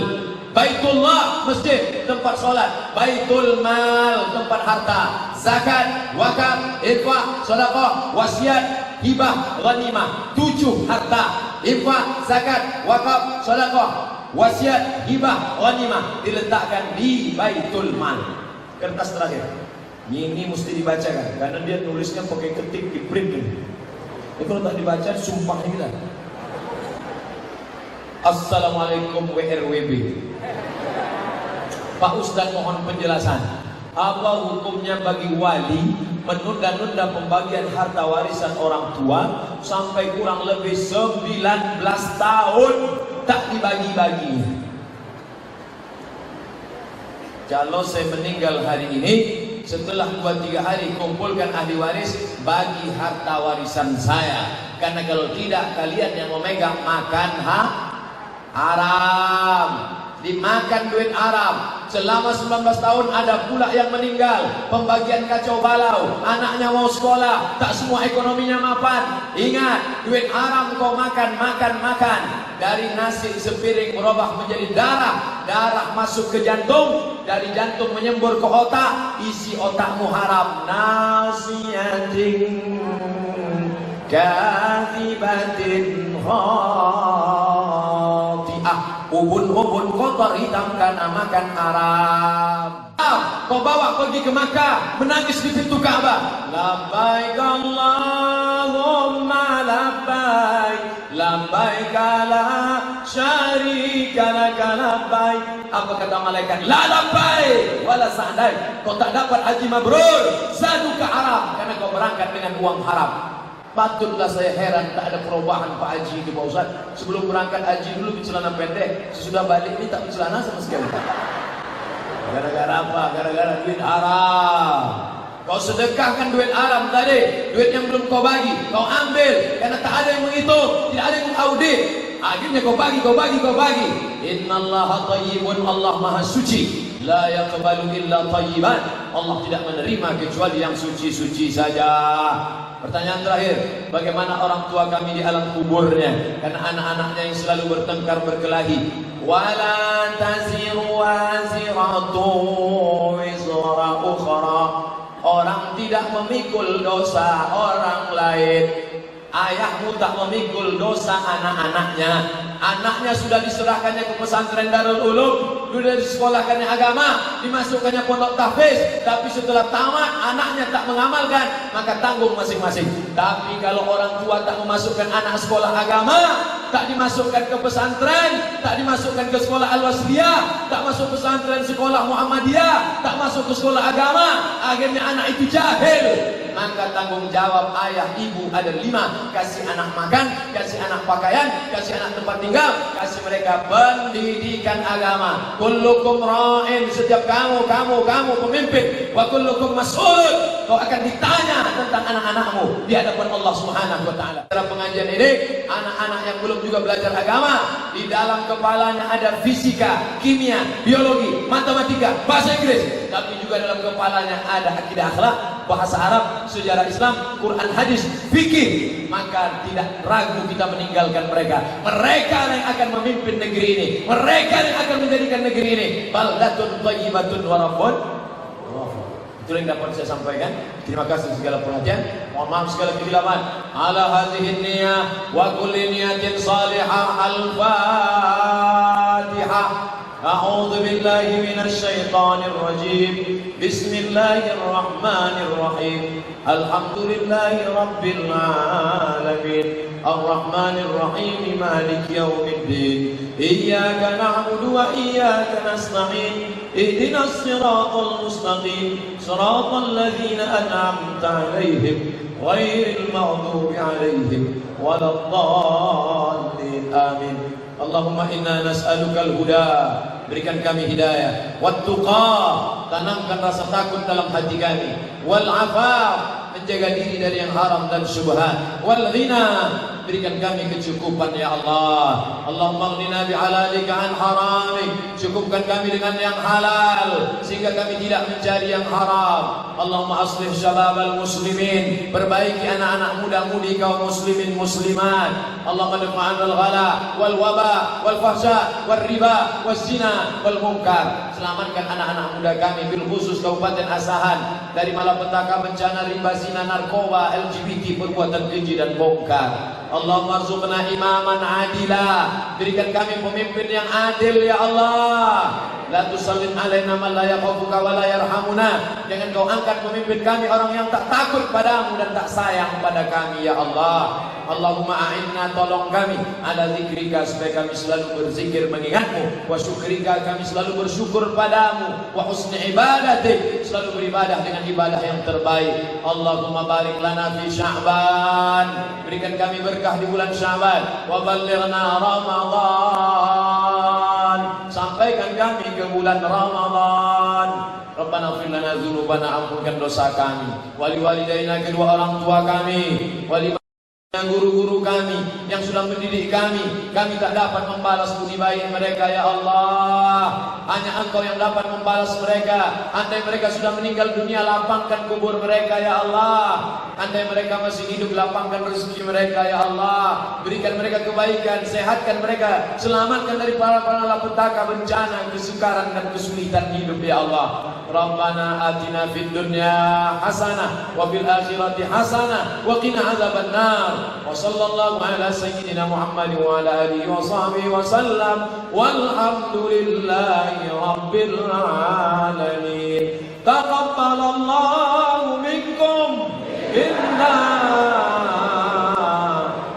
Baitullah, masjid, tempat sholat. Baitul mal, tempat harta. Zakat, wakaf, infak, sedekah, wasiat, hibah, ghanimah. 7 harta. Infak, zakat, wakaf, sedekah, wasiat, hibah, ghanimah diletakkan di baitul mal. Kertas terakhir. Ini mesti dibacakan karena dia nulisnya pakai ketik di print. Ini kalau tak dibaca sumpah kita. Assalamualaikum WRWB. Pak Ustadz mohon penjelasan. Apa hukumnya bagi wali menunda-nunda pembagian harta warisan orang tua sampai kurang lebih 19 tahun tak dibagi-bagi? Kalau saya meninggal hari ini, setelah 2-3 hari kumpulkan ahli waris, bagi harta warisan saya. Karena kalau tidak, kalian yang memegang makan haram, dimakan duit haram. Selama 19 tahun ada pula yang meninggal, pembagian kacau balau, anaknya mau sekolah, tak semua ekonominya mapan. Ingat, duit haram kau makan. Dari nasi sepiring berubah menjadi darah, darah masuk ke jantung, dari jantung menyembur ke otak, isi otakmu haram. Nasiyatin kathibatin khati'ah, ubun-ubun kotor hitam karena makan haram. Kau bawa pergi ke Makkah, menangis di pintu Ka'bah. Labbaik Allahumma labbaik, labbaik la syarika laka labbaik. Apa kata malaikat? La labbaik wala sa'daik. Kau tak dapat haji mabrur, zaduka haram, karena kau berangkat dengan uang haram. Patutlah saya heran tak ada perubahan Pak Haji di Pak Ustaz. Sebelum berangkat haji dulu bercelana pendek, sesudah balik ini tak bercelana sama sekali. Gara-gara apa? Gara-gara duit haram. Kau sedekahkan duit haram tadi, duit yang belum kau bagi, kau ambil karena tak ada yang menghitung, tidak ada yang mengaudit. Akhirnya kau bagi. Innallaha thayyibun, Allah Maha Suci. La yaqbalu illa thayyiban. Allah tidak menerima kecuali yang suci-suci saja. Pertanyaan terakhir, bagaimana orang tua kami di alam kuburnya? Karena anak-anaknya yang selalu bertengkar berkelahi. Wala taziru waziratu wizra ukhra. Orang tidak memikul dosa orang lain. Ayahmu tak memikul dosa anak-anaknya. Anaknya sudah diserahkannya ke pesantren Darul Ulum, sudah disekolahkannya agama, dimasukkannya pondok tahfiz, tapi setelah tamat anaknya tak mengamalkan, maka tanggung masing-masing. Tapi kalau orang tua tak memasukkan anak sekolah agama, tak dimasukkan ke pesantren, tak dimasukkan ke sekolah Al-Wasliyah, tak masuk pesantren sekolah Muhammadiyah, tak masuk ke sekolah agama, akhirnya anak itu jahil, maka tanggung jawab ayah ibu ada 5. Kasih anak makan, kasih anak pakaian, kasih anak tempat tinggal, kasih mereka pendidikan agama. Kullukum ra'in, setiap kamu pemimpin, wa kullukum mas'ulun, kau akan ditanya tentang anak-anakmu di hadapan Allah Subhanahu wa taala. Dalam pengajian ini, anak-anak yang belum juga belajar agama, di dalam kepalanya ada fisika, kimia, biologi, matematika, bahasa Inggris, tapi juga dalam kepalanya ada akidah akhlak, bahasa Arab, sejarah Islam, Quran, hadis, fikih. Maka tidak ragu kita meninggalkan mereka. Mereka yang akan memimpin negeri ini, mereka yang akan menjadikan negeri ini baldatun thayyibatun wa rabbun. Itu yang dapat saya sampaikan. Terima kasih segala perhatian. Mohon maaf segala kehilapan. Ala hadhihi niyyah wa kulli niyatin salihah. Al-Fatihah. أعوذ بالله من الشيطان الرجيم بسم الله الرحمن الرحيم الحمد لله رب العالمين الرحمن الرحيم مالك يوم الدين إياك نعبد وإياك نستعين اهدنا الصراط المستقيم صراط الذين أنعمت عليهم غير المغضوب عليهم ولا الضالين آمين. Allahumma inna nas'alukal huda, berikan kami hidayah, wat-tuqa, tanamkan rasa takut dalam hati kami, wal afaf, menjaga diri dari yang haram dan syubhat, wal ghina, berikan kami kecukupan ya Allah. Allahumma ghnina bihalalika an haramik, cukupkan kami dengan yang halal sehingga kami tidak mencari yang haram. Allahumma aslih syababal muslimin, perbaiki anak-anak muda-mudi kaum muslimin muslimat. Allahumma dafa'anil ghala wal waba wal fahsya wal riba wal zina wal munkar. Selamatkan anak-anak muda kami, bil khusus Kabupaten Asahan, dari malapetaka, bencana, riba, zina, narkoba, LGBT, perbuatan keji dan bongkar. Allahumma rzuqna imaman adila, berikan kami pemimpin yang adil ya Allah. La tusallit alaina man la yakhafuka wa la yarhamuna, jangan kau angkat pemimpin kami orang yang tak takut padamu dan tak sayang pada kami ya Allah. Allahumma a'inna, tolong kami, ala zikrika, supaya kami selalu berzikir mengingatmu, wa syukrika, kami selalu bersyukur padamu, wa husni ibadatik, selalu beribadah dengan ibadah yang terbaik. Allahumma barik lana fi Sya'ban, berikan kami berkah di bulan Sya'ban, wa ballighna Ramadan, sampaikan kami ke bulan Ramadan. Rabbana ighfir lana dzunubana, ampunkan dosa kami, wali walidaina, kedua orang tua kami, wali guru-guru kami yang sudah mendidik kami tak dapat membalas budi baik mereka ya Allah. Hanya Engkau yang dapat membalas mereka. Andai mereka sudah meninggal dunia, lapangkan kubur mereka ya Allah. Andai mereka masih hidup, lapangkan rezeki mereka ya Allah. Berikan mereka kebaikan, sehatkan mereka, selamatkan dari para malapetaka, bencana, kesukaran dan kesulitan hidup ya Allah. Rabbana atina fid dunya hasanah wa fil akhirati hasanah wa qina azabannar. Wa sallallahu ala sayyidina Muhammad wa ala alihi wa sahbihi wa sallam, walhamdulillahi rabbil alamin. Taqabbalallahu minkum inna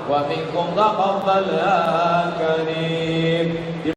wa minkum taqabbal ya karim.